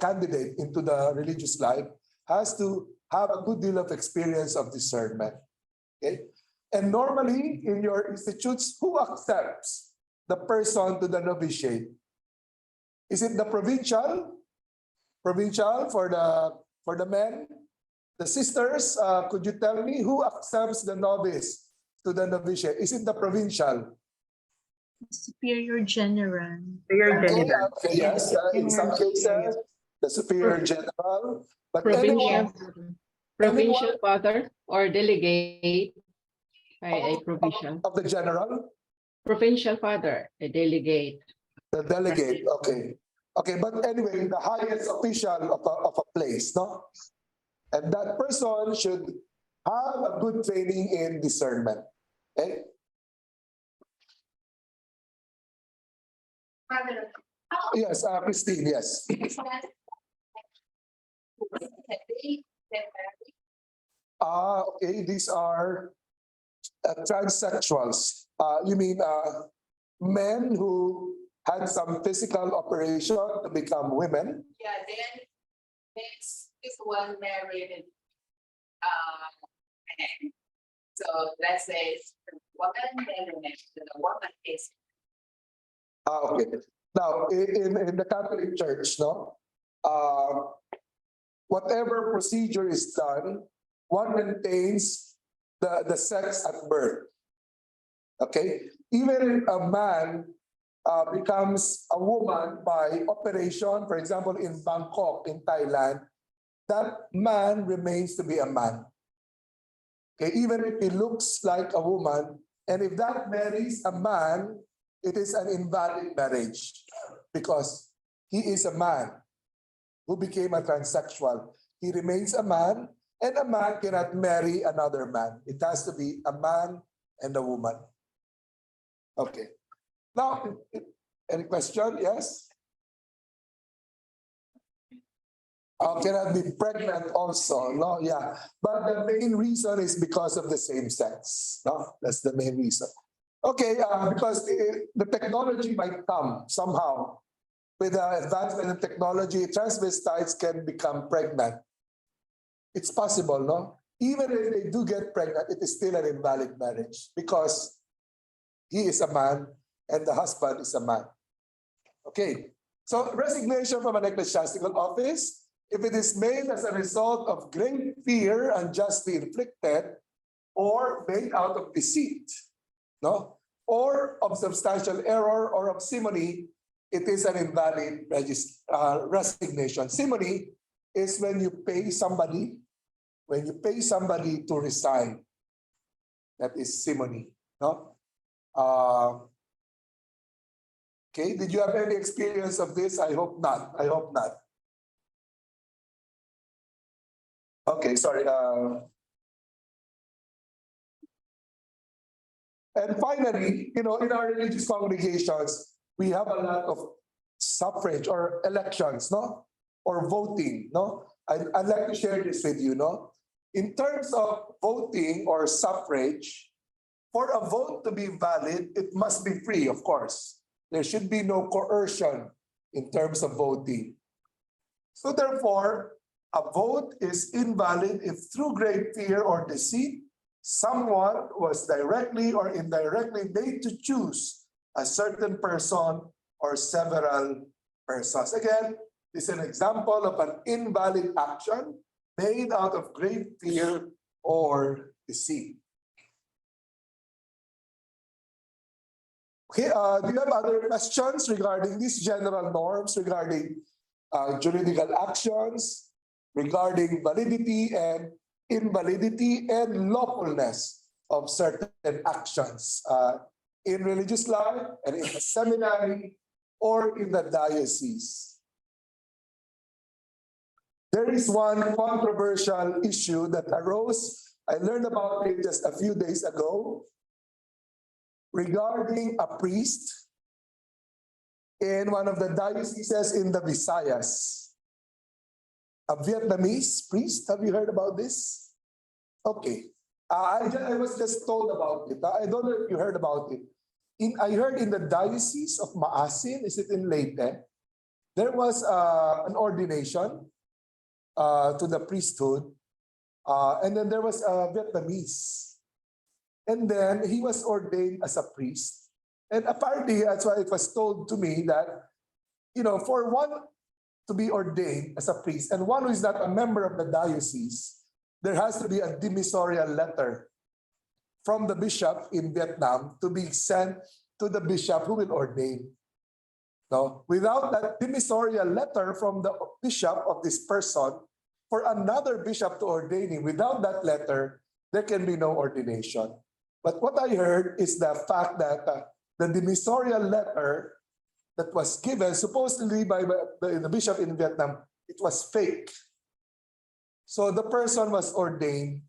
candidate into the religious life has to have a good deal of experience of discernment. Okay? And normally in your institutes, who accepts the person to the novitiate? Is it the provincial? Provincial for the men? The sisters, could you tell me who accepts the novice to the novitiate? Is it the provincial? Superior General. Okay, yes. In some cases, the superior general. But Provincial father or delegate by a provincial. Of the general? Provincial father, a delegate. The delegate, okay. Okay, but anyway, the highest official of a place, no? And that person should have a good training in discernment. Okay? Father, Yes, Christine, yes. Okay, these are transsexuals. You mean men who had some physical operation to become women? yeah, then next is one married man. So let's say it's the woman, then the next to the woman is Okay. Now, in the Catholic Church, no, whatever procedure is done, one maintains the sex at birth. Okay? Even if a man becomes a woman by operation, for example, in Bangkok, in Thailand, that man remains to be a man. Okay? Even if he looks like a woman, and if that marries a man, it is an invalid marriage because he is a man who became a transsexual. He remains a man, and a man cannot marry another man. It has to be a man and a woman. Okay. Now, any question? Yes? Cannot be pregnant also. No, yeah. But the main reason is because of the same sex. No, that's the main reason. Okay, because the technology might come somehow. With the advancement in technology, transvestites can become pregnant. It's possible, no? Even if they do get pregnant, it is still an invalid marriage because he is a man and the husband is a man. Okay, so resignation from an ecclesiastical office, if it is made as a result of great fear unjustly inflicted, or made out of deceit, no, or of substantial error or of simony, it is an invalid resignation. Simony is when you pay somebody to resign. That is simony, no? Okay, did you have any experience of this? I hope not. I hope not. Okay, sorry. And finally, in our religious congregations, we have a lot of suffrage or elections, no? Or voting, no? I'd like to share this with you, no? In terms of voting or suffrage, for a vote to be valid, it must be free, of course. There should be no coercion in terms of voting. So therefore, a vote is invalid if through great fear or deceit, someone was directly or indirectly made to choose a certain person or several persons. Again, this is an example of an invalid action made out of great fear or deceit. Okay, do you have other questions regarding these general norms, regarding juridical actions, regarding validity and invalidity and lawfulness of certain actions in religious life and in the seminary or in the diocese? There is one controversial issue that arose. I learned about it just a few days ago regarding a priest in one of the dioceses in the Visayas. A Vietnamese priest. Have you heard about this? Okay. I was just told about it. I don't know if you heard about it. I heard in the diocese of Maasin, is it in Leyte, there was an ordination to the priesthood. And then there was a Vietnamese. And then he was ordained as a priest. And apparently, that's why it was told to me that, for one to be ordained as a priest, and one who is not a member of the diocese, there has to be a demissorial letter from the bishop in Vietnam to be sent to the bishop who will ordain. No, without that demissorial letter from the bishop of this person, for another bishop to ordain him, without that letter, there can be no ordination. But what I heard is the fact that the demissorial letter that was given supposedly by the bishop in Vietnam, it was fake. So the person was ordained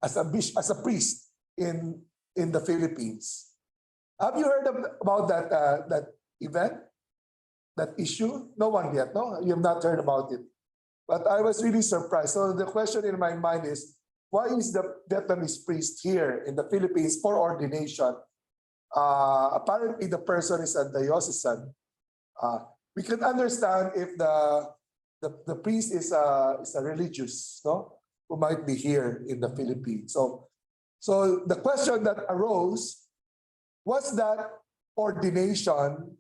as a priest in the Philippines. Have you heard about that event, that issue? No one yet, no? You have not heard about it. But I was really surprised. So the question in my mind is, why is the Vietnamese priest here in the Philippines for ordination? Apparently the person is a diocesan. We can understand if the priest is a religious, no, who might be here in the Philippines. So the question that arose, was that ordination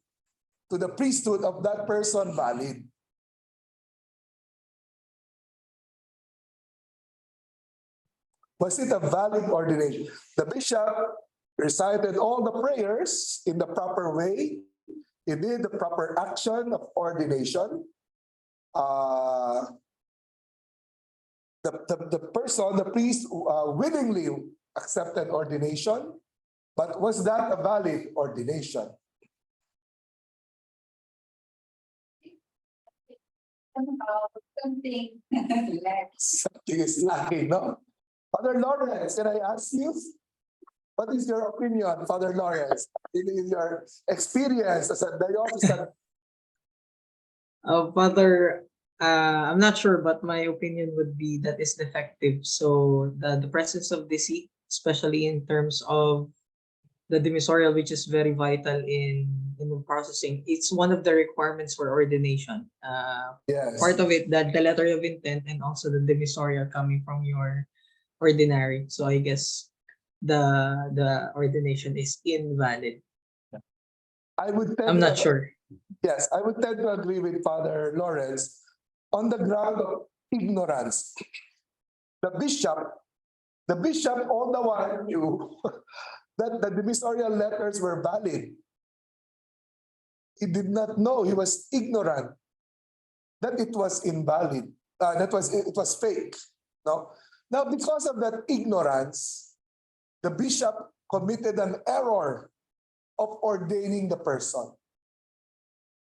to the priesthood of that person valid? Was it a valid ordination? The bishop recited all the prayers in the proper way. He did the proper action of ordination. The priest willingly accepted ordination, but was that a valid ordination? Something lacks. Something is lacking, no? Father Lawrence, can I ask you? What is your opinion, Father Lawrence, in your experience as a diocesan? Father, I'm not sure, but my opinion would be that is defective. So the presence of deceit, especially in terms of the demissorial, which is very vital in processing, it's one of the requirements for ordination. Yes. Part of it, that the letter of intent and also the demissorial coming from your ordinary. So I guess the ordination is invalid. I would tend I'm not to- sure. Yes, I would tend to agree with Father Lawrence on the ground of ignorance. The bishop all the while knew that the demissorial letters were valid. He did not know, he was ignorant that it was invalid, it was fake. No? Now, because of that ignorance, the bishop committed an error of ordaining the person.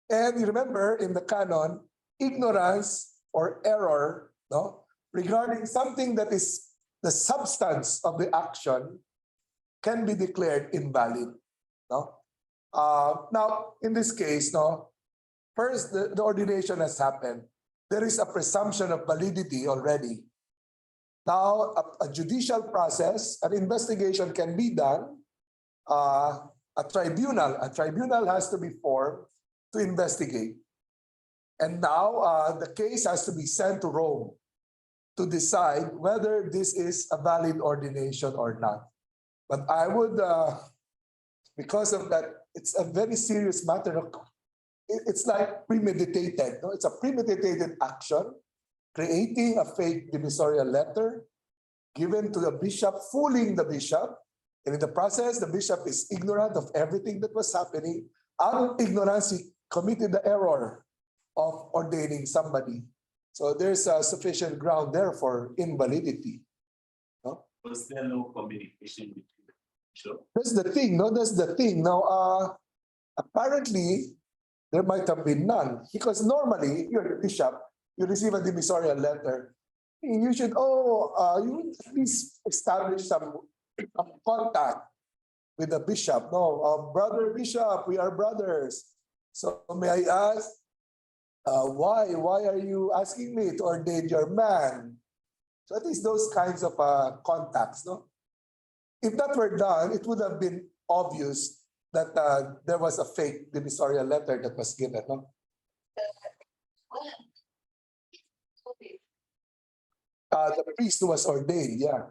And you remember in the canon, ignorance or error, no, regarding something that is the substance of the action can be declared invalid. No? Now, in this case, no, first the ordination has happened. There is a presumption of validity already. Now, a judicial process, an investigation can be done. A tribunal has to be formed to investigate. And now the case has to be sent to Rome to decide whether this is a valid ordination or not. But I would, because of that, it's a very serious matter. It's like premeditated. No? It's a premeditated action, creating a fake demissorial letter given to the bishop, fooling the bishop. And in the process, the bishop is ignorant of everything that was happening. Out of ignorance, he committed the error of ordaining somebody. So there's a sufficient ground there for invalidity. No? Was there no communication between the bishop? That's the thing, no? That's the thing. Now, apparently, there might have been none. Because normally, you're the bishop, you receive a demissorial letter. You should, you at least establish some contact with the bishop. No, brother bishop, we are brothers. So may I ask, why are you asking me to ordain your man? So at least those kinds of contacts, no? If that were done, it would have been obvious that there was a fake demissorial letter that was given, no? The priest who was ordained, yeah.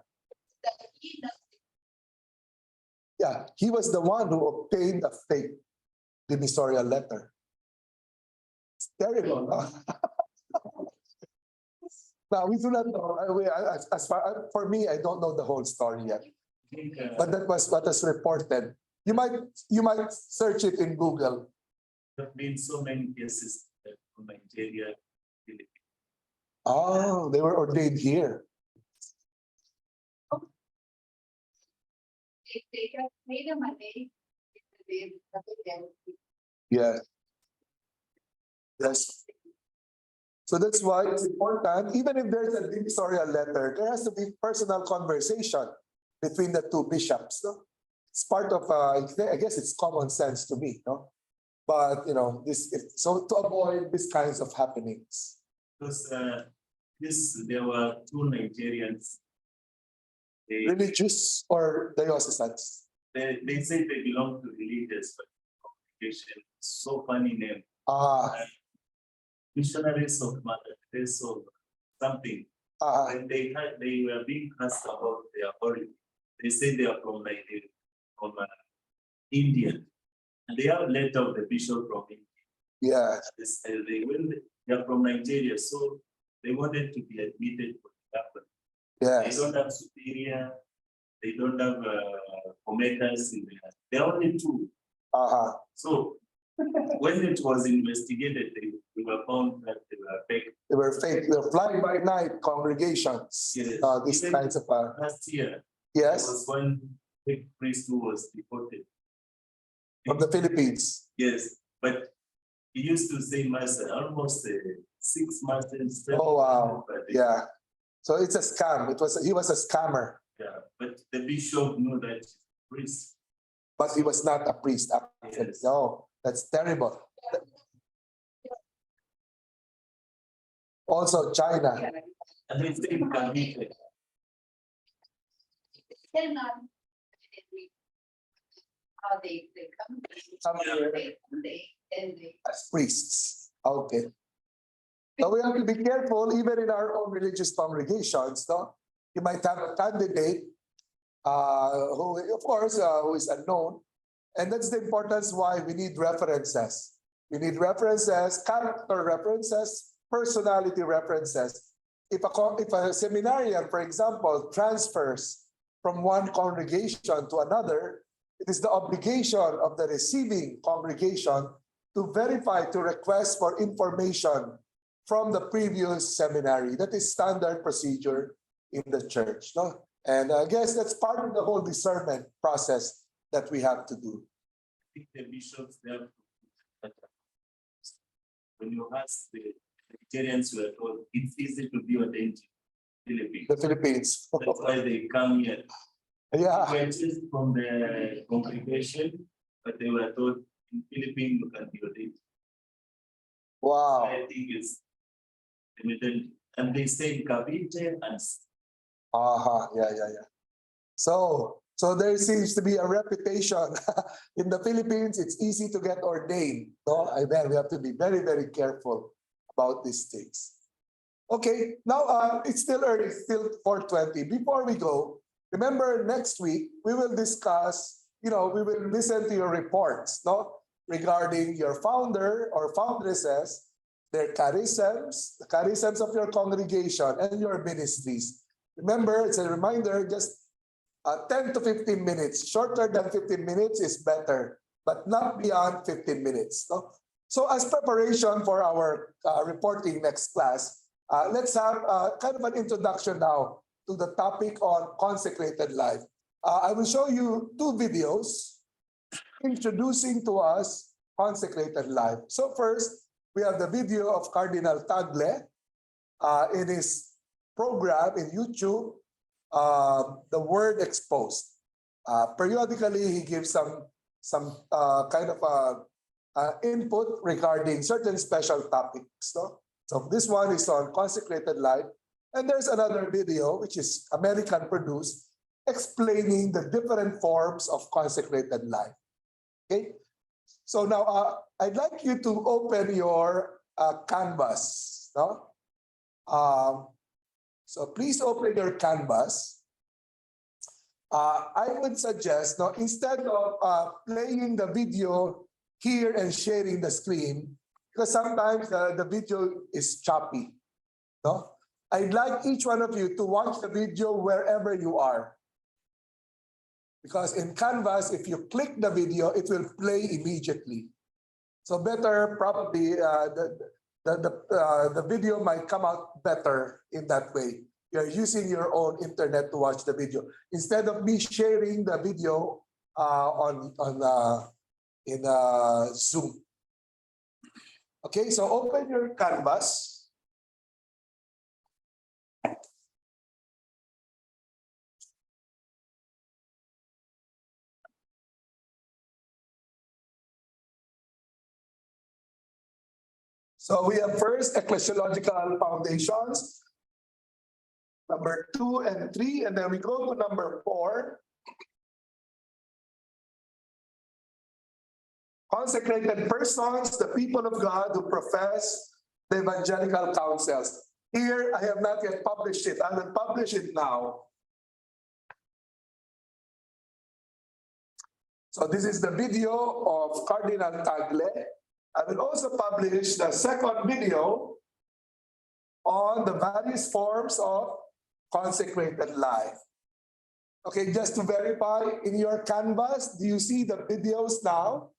Yeah, he was the one who obtained a fake demissorial letter. It's terrible, no? Now, we do not know. For me, I don't know the whole story yet. But that was what was reported. You might search it in Google. There have been so many cases from Nigeria. Oh, they were ordained here. They have made the money. Yeah. Yes. So that's why it's important, even if there's a demissorial letter, there has to be personal conversation between the two bishops. No? It's part of, I guess it's common sense to me, no? But, so to avoid these kinds of happenings. Because there were two Nigerians. Religious or diocesans? They say they belong to religious, but congregation. So funny name. Missionaries of Mother Teresa or something. And they were being asked about their origin. They say they are from Nigeria, from India. And they have a letter of the bishop from India. Yeah. They are from Nigeria, so they wanted to be admitted for the chapel. Yes. They don't have superior, they don't have commenters in there. There are only two. So when it was investigated, they were found that they were fake. They were fake. They were fly-by-night congregations. Yes. These Even kinds of. last year, Yes. there was one big priest who was deported. From the Philippines. Yes, but he used to say mass almost 6 months and 7 Oh wow. months. Yeah. So it's a scam. He was a scammer, Yeah, but the bishop knew that he's a priest. but he was not a priest. Yes. No, that's terrible. Also China. And they say committed. Cannot. How they come. They As priests. Okay. So we have to be careful even in our own religious congregations. No? You might have a candidate who, of course, who is unknown, And that's the importance why we need references. We need references, character references, personality references. If a seminarian, for example, transfers from one congregation to another, it is the obligation of the receiving congregation to verify, to request for information from the previous seminary. That is standard procedure in the church. No? And I guess that's part of the whole discernment process that we have to do. I think the bishops, they have to put that. When you ask the Presbyterians, who are told it's easy to be ordained in the Philippines. The Philippines. That's why they come here. Yeah. They were chosen from the congregation, but they were told in Philippines you can be ordained. Wow. I think it's the middle, and they say in Cavite and Yeah. So there seems to be a reputation in the Philippines. It's easy to get ordained. No, then we have to be very, very careful about these things. Okay, now it's still early, still 4:20. Before we go, remember next week we will discuss. We will listen to your reports, no, regarding your founder or foundresses, their charisms, the charisms of your congregation and your ministries. Remember, it's a reminder, just 10 to 15 minutes. Shorter than 15 minutes is better, but not beyond 15 minutes. No? So as preparation for our reporting next class, let's have kind of an introduction now to the topic on consecrated life. I will show you 2 videos introducing to us consecrated life. So first, we have the video of Cardinal Tagle in his program in YouTube, The Word Exposed. Periodically, he gives some kind of input regarding certain special topics. No? So this one is on consecrated life. And there's another video, which is American produced, explaining the different forms of consecrated life. Okay? So now, I'd like you to open your canvas. No? So please open your canvas. I would suggest, no, instead of playing the video here and sharing the screen, because sometimes the video is choppy. No? I'd like each one of you to watch the video wherever you are. Because in Canvas, if you click the video, it will play immediately. So better probably the video might come out better in that way. You're using your own internet to watch the video instead of me sharing the video in Zoom. Okay, so open your Canvas. So we have first ecclesiological foundations, number 2 and 3, and then we go to number 4. Consecrated persons, the people of God who profess the evangelical counsels. Here, I have not yet published it. I will publish it now. So this is the video of Cardinal Tagle. I will also publish the second video on the various forms of consecrated life. Okay, just to verify, in your Canvas, do you see the videos now?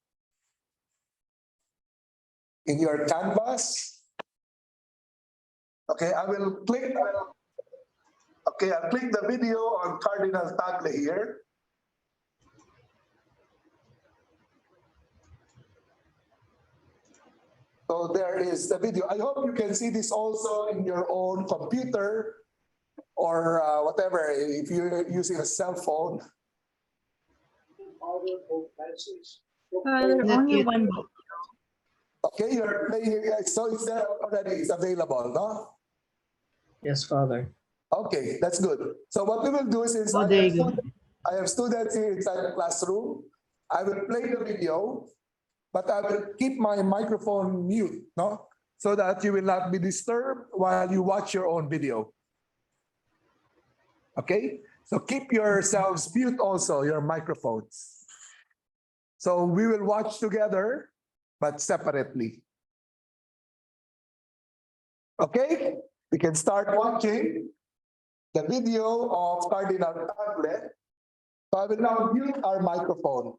In your Canvas? Okay, I'll click the video on Cardinal Tagle here. So there is the video. I hope you can see this also in your own computer or whatever, if you're using a cell phone. Only one. Okay, you're playing it, so it's there already, it's available, no? Yes, Father. Okay, that's good. So what we will do is, I have students here inside the classroom. I will play the video, but I will keep my microphone mute, no? So that you will not be disturbed while you watch your own video. Okay? So keep yourselves mute also, your microphones. So we will watch together, but separately. Okay, we can start watching the video of Cardinal Tagle. So I will now mute our microphone.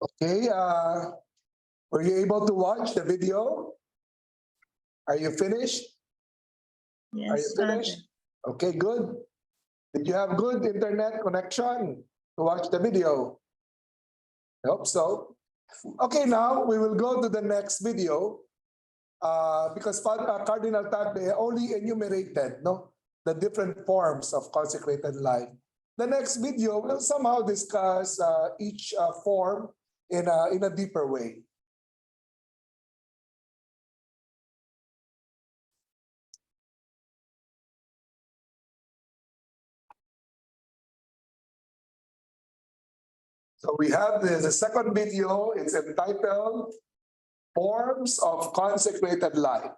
Okay, were you able to watch the video? Are you finished? Are you Yes, Father. finished? Okay, good. Did you have good internet connection to watch the video? I hope so. Okay, now we will go to the next video. Because Cardinal Tagle only enumerated the different forms of consecrated life. The next video will somehow discuss each form in a deeper way. So we have the second video. It's entitled Forms of Consecrated Life.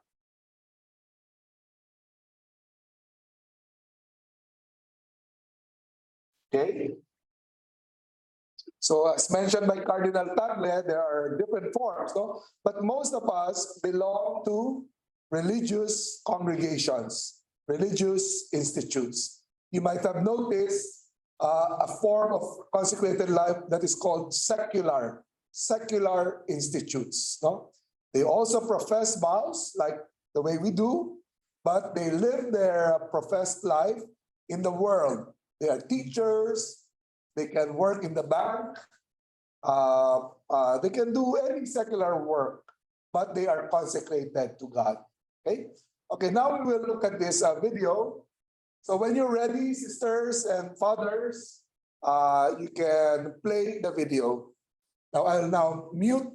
Okay. So as mentioned by Cardinal Tagle, there are different forms, no? But most of us belong to religious congregations, religious institutes. You might have noticed a form of consecrated life that is called secular institutes, no? They also profess vows like the way we do, but they live their professed life in the world. They are teachers, they can work in the bank, they can do any secular work, but they are consecrated to God. Okay? Okay, now we will look at this video. So when you're ready, sisters and fathers, you can play the video. Now I'll now mute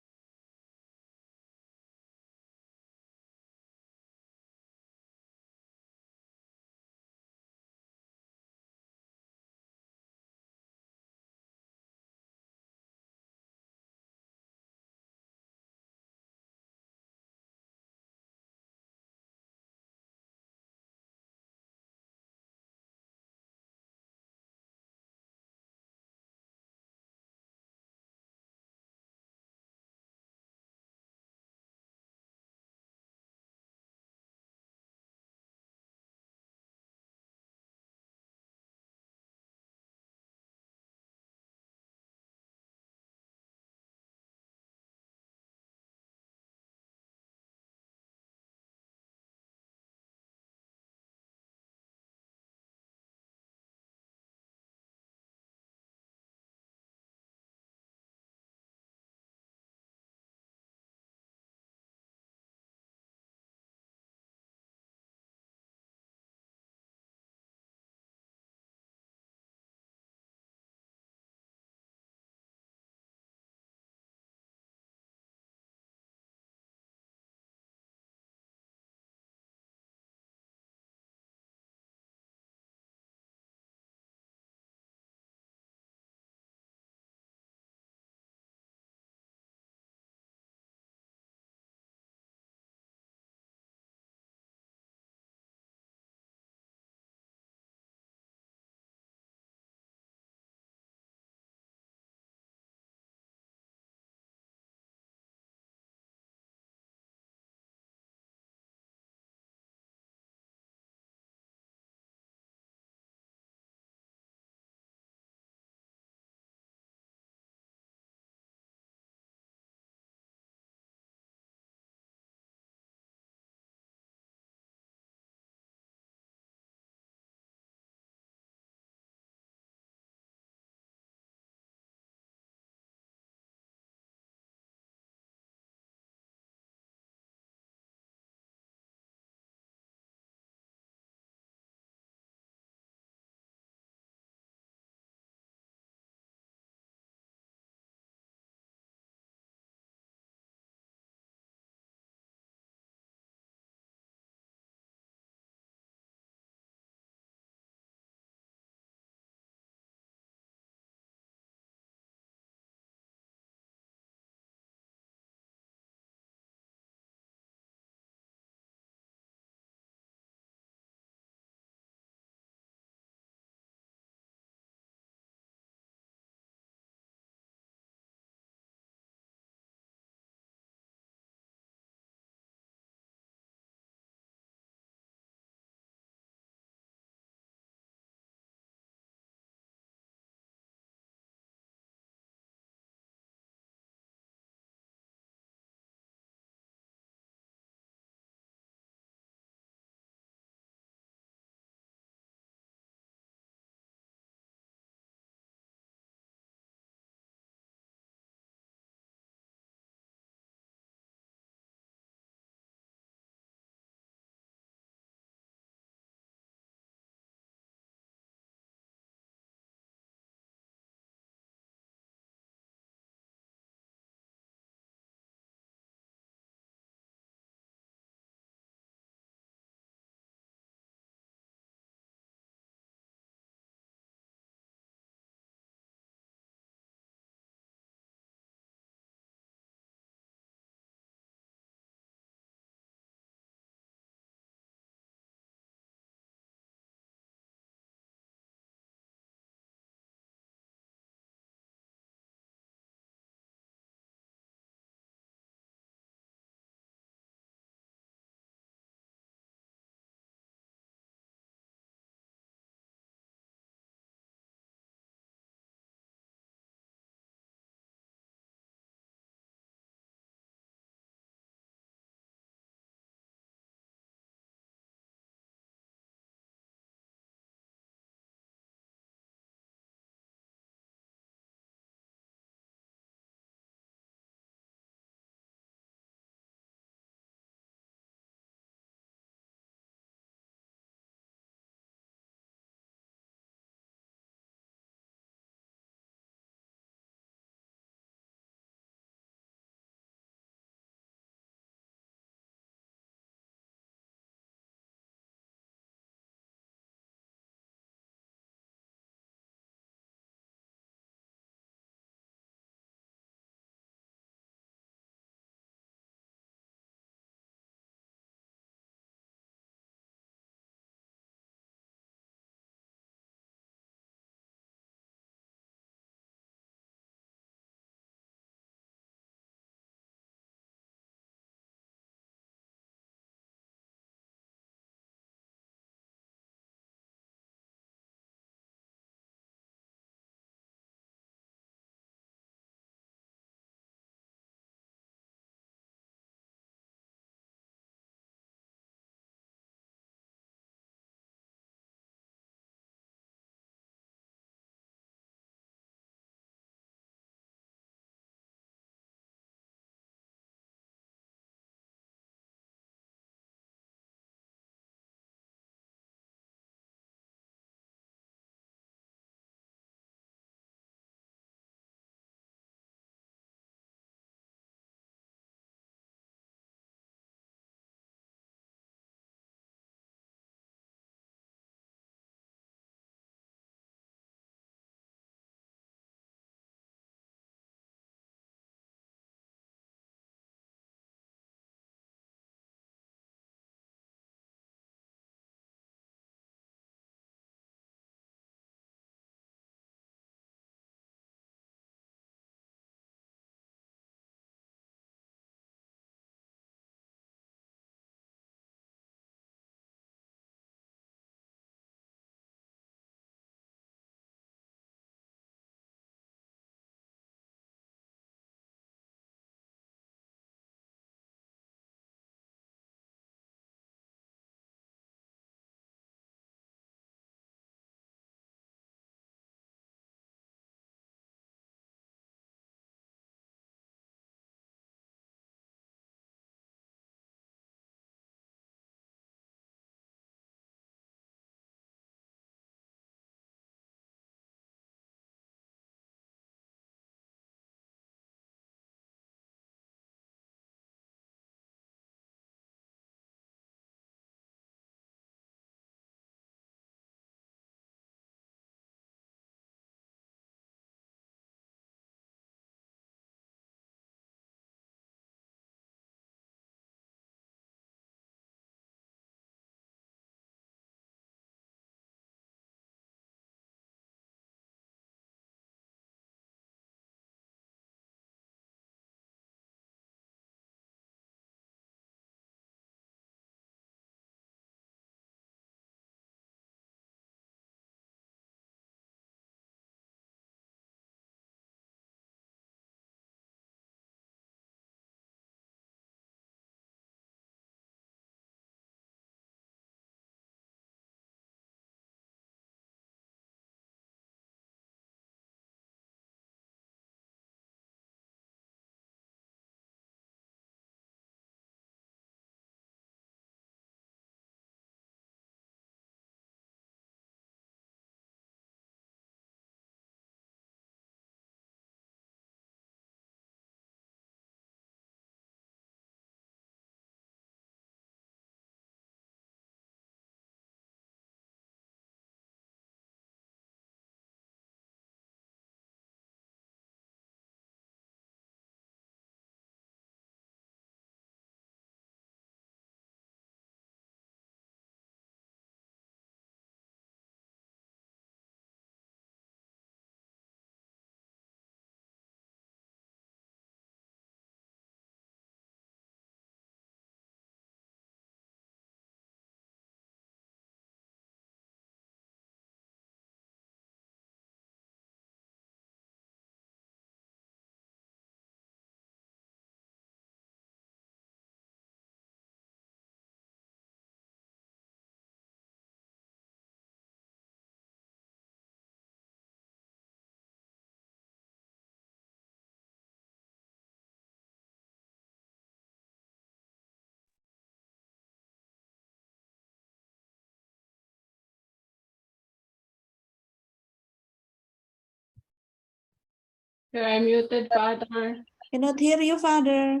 You're unmuted, Father. Cannot hear you, Father.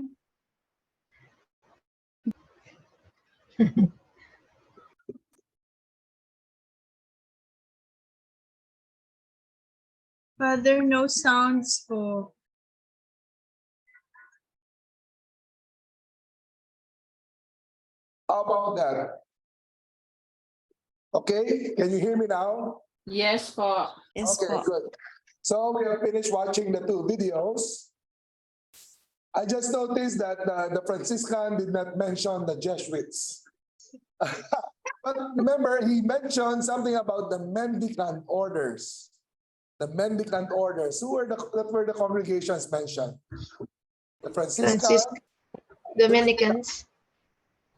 Father, no sounds po. How about that? Okay, can you hear me now? Yes, po. Yes, Okay, po. good. So we have finished watching the two videos. I just noticed that the Franciscan did not mention the Jesuits. But remember, he mentioned something about the mendicant orders. The mendicant orders. What were the congregations mentioned? The Franciscan, Dominicans.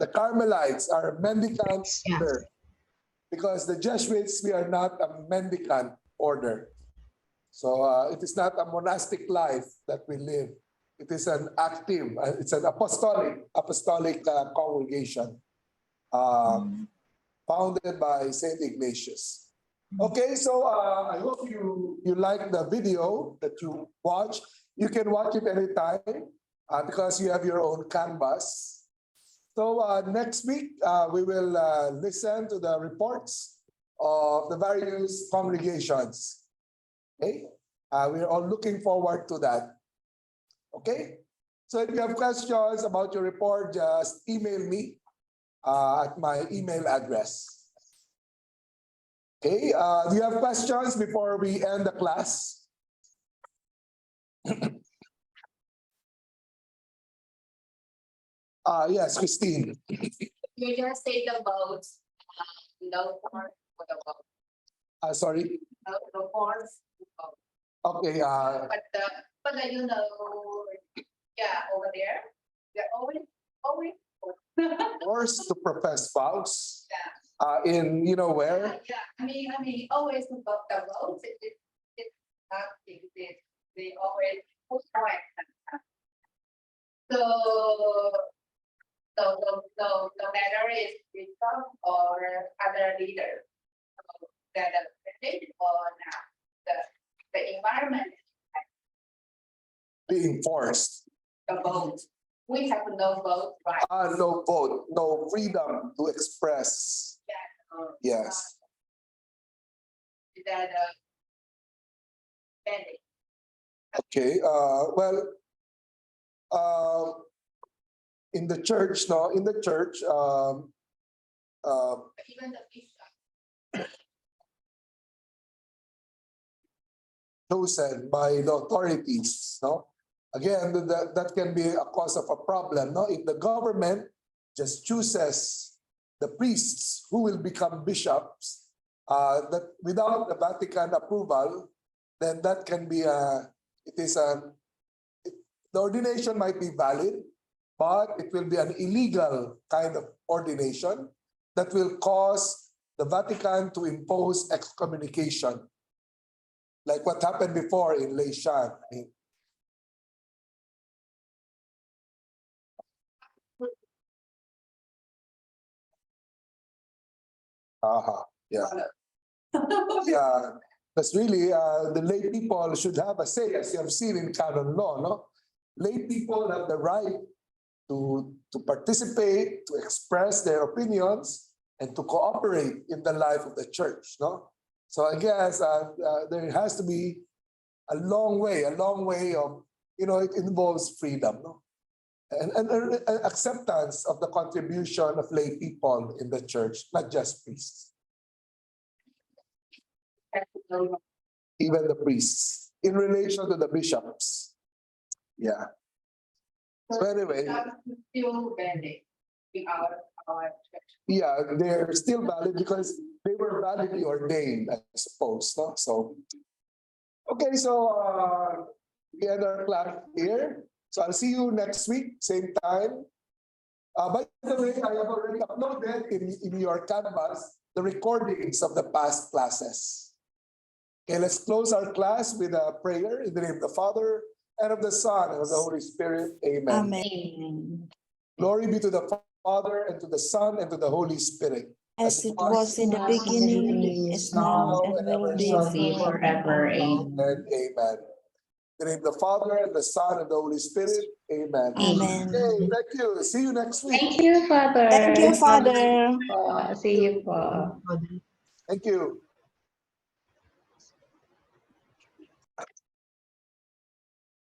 the Carmelites are mendicant Yeah. order. Because the Jesuits, we are not a mendicant order. So it is not a monastic life that we live. It is an active, it's an apostolic congregation founded by Saint Ignatius. Okay, so I hope you like the video that you watch. You can watch it anytime because you have your own canvas. So next week, we will listen to the reports of the various congregations. Okay, we're all looking forward to that. Okay, so if you have questions about your report, just email me at my email address. Okay, do you have questions before we end the class? Yes, Christine. You just say the votes, no for the vote, Sorry. no for vote. Okay. But you know, yeah, over there, they're always. Forced to profess vows. Yeah. In where? Yeah, I mean, always the votes, it's not, they always push back. So, no matter is Trump or other leaders, that the state or now, the environment, Being forced. the vote, we have no vote, right? No vote, no freedom to express. Yes. That mandate. Okay. Well, in the church, in the church, Even the bishop. chosen by the authorities, Again, that can be a cause of a problem, If the government just chooses the priests who will become bishops, that without the Vatican approval, then that can be the ordination might be valid, but it will be an illegal kind of ordination that will cause the Vatican to impose excommunication, like what happened before in Leishan. Yeah. Yeah, because really, the lay people should have a say, as you have seen in canon law, Lay people have the right to participate, to express their opinions, and to cooperate in the life of the church, So I guess there has to be a long way of, it involves freedom, and acceptance of the contribution of lay people in the church, not just priests. Even the priests, in relation to the bishops. Yeah. So anyway. Still valid in our church. Yeah, they're still valid because they were validly ordained, I suppose. So, okay, so we end our class here. So I'll see you next week, same time. By the way, I have already uploaded in your canvas the recordings of the past classes. Okay, let's close our class with a prayer in the name of the Father, and of the Son, and of the Holy Spirit. Amen. Amen. Glory be to the Father, and to the Son, and to the Holy Spirit. As it was in the beginning, is now, and will be forever. Forever. Amen. Amen. In the name of the Father, and the Son, and the Holy Spirit. Amen. Amen. Okay, thank you. See you next week. Thank you, Father. Thank you, Father. See you po. Thank you.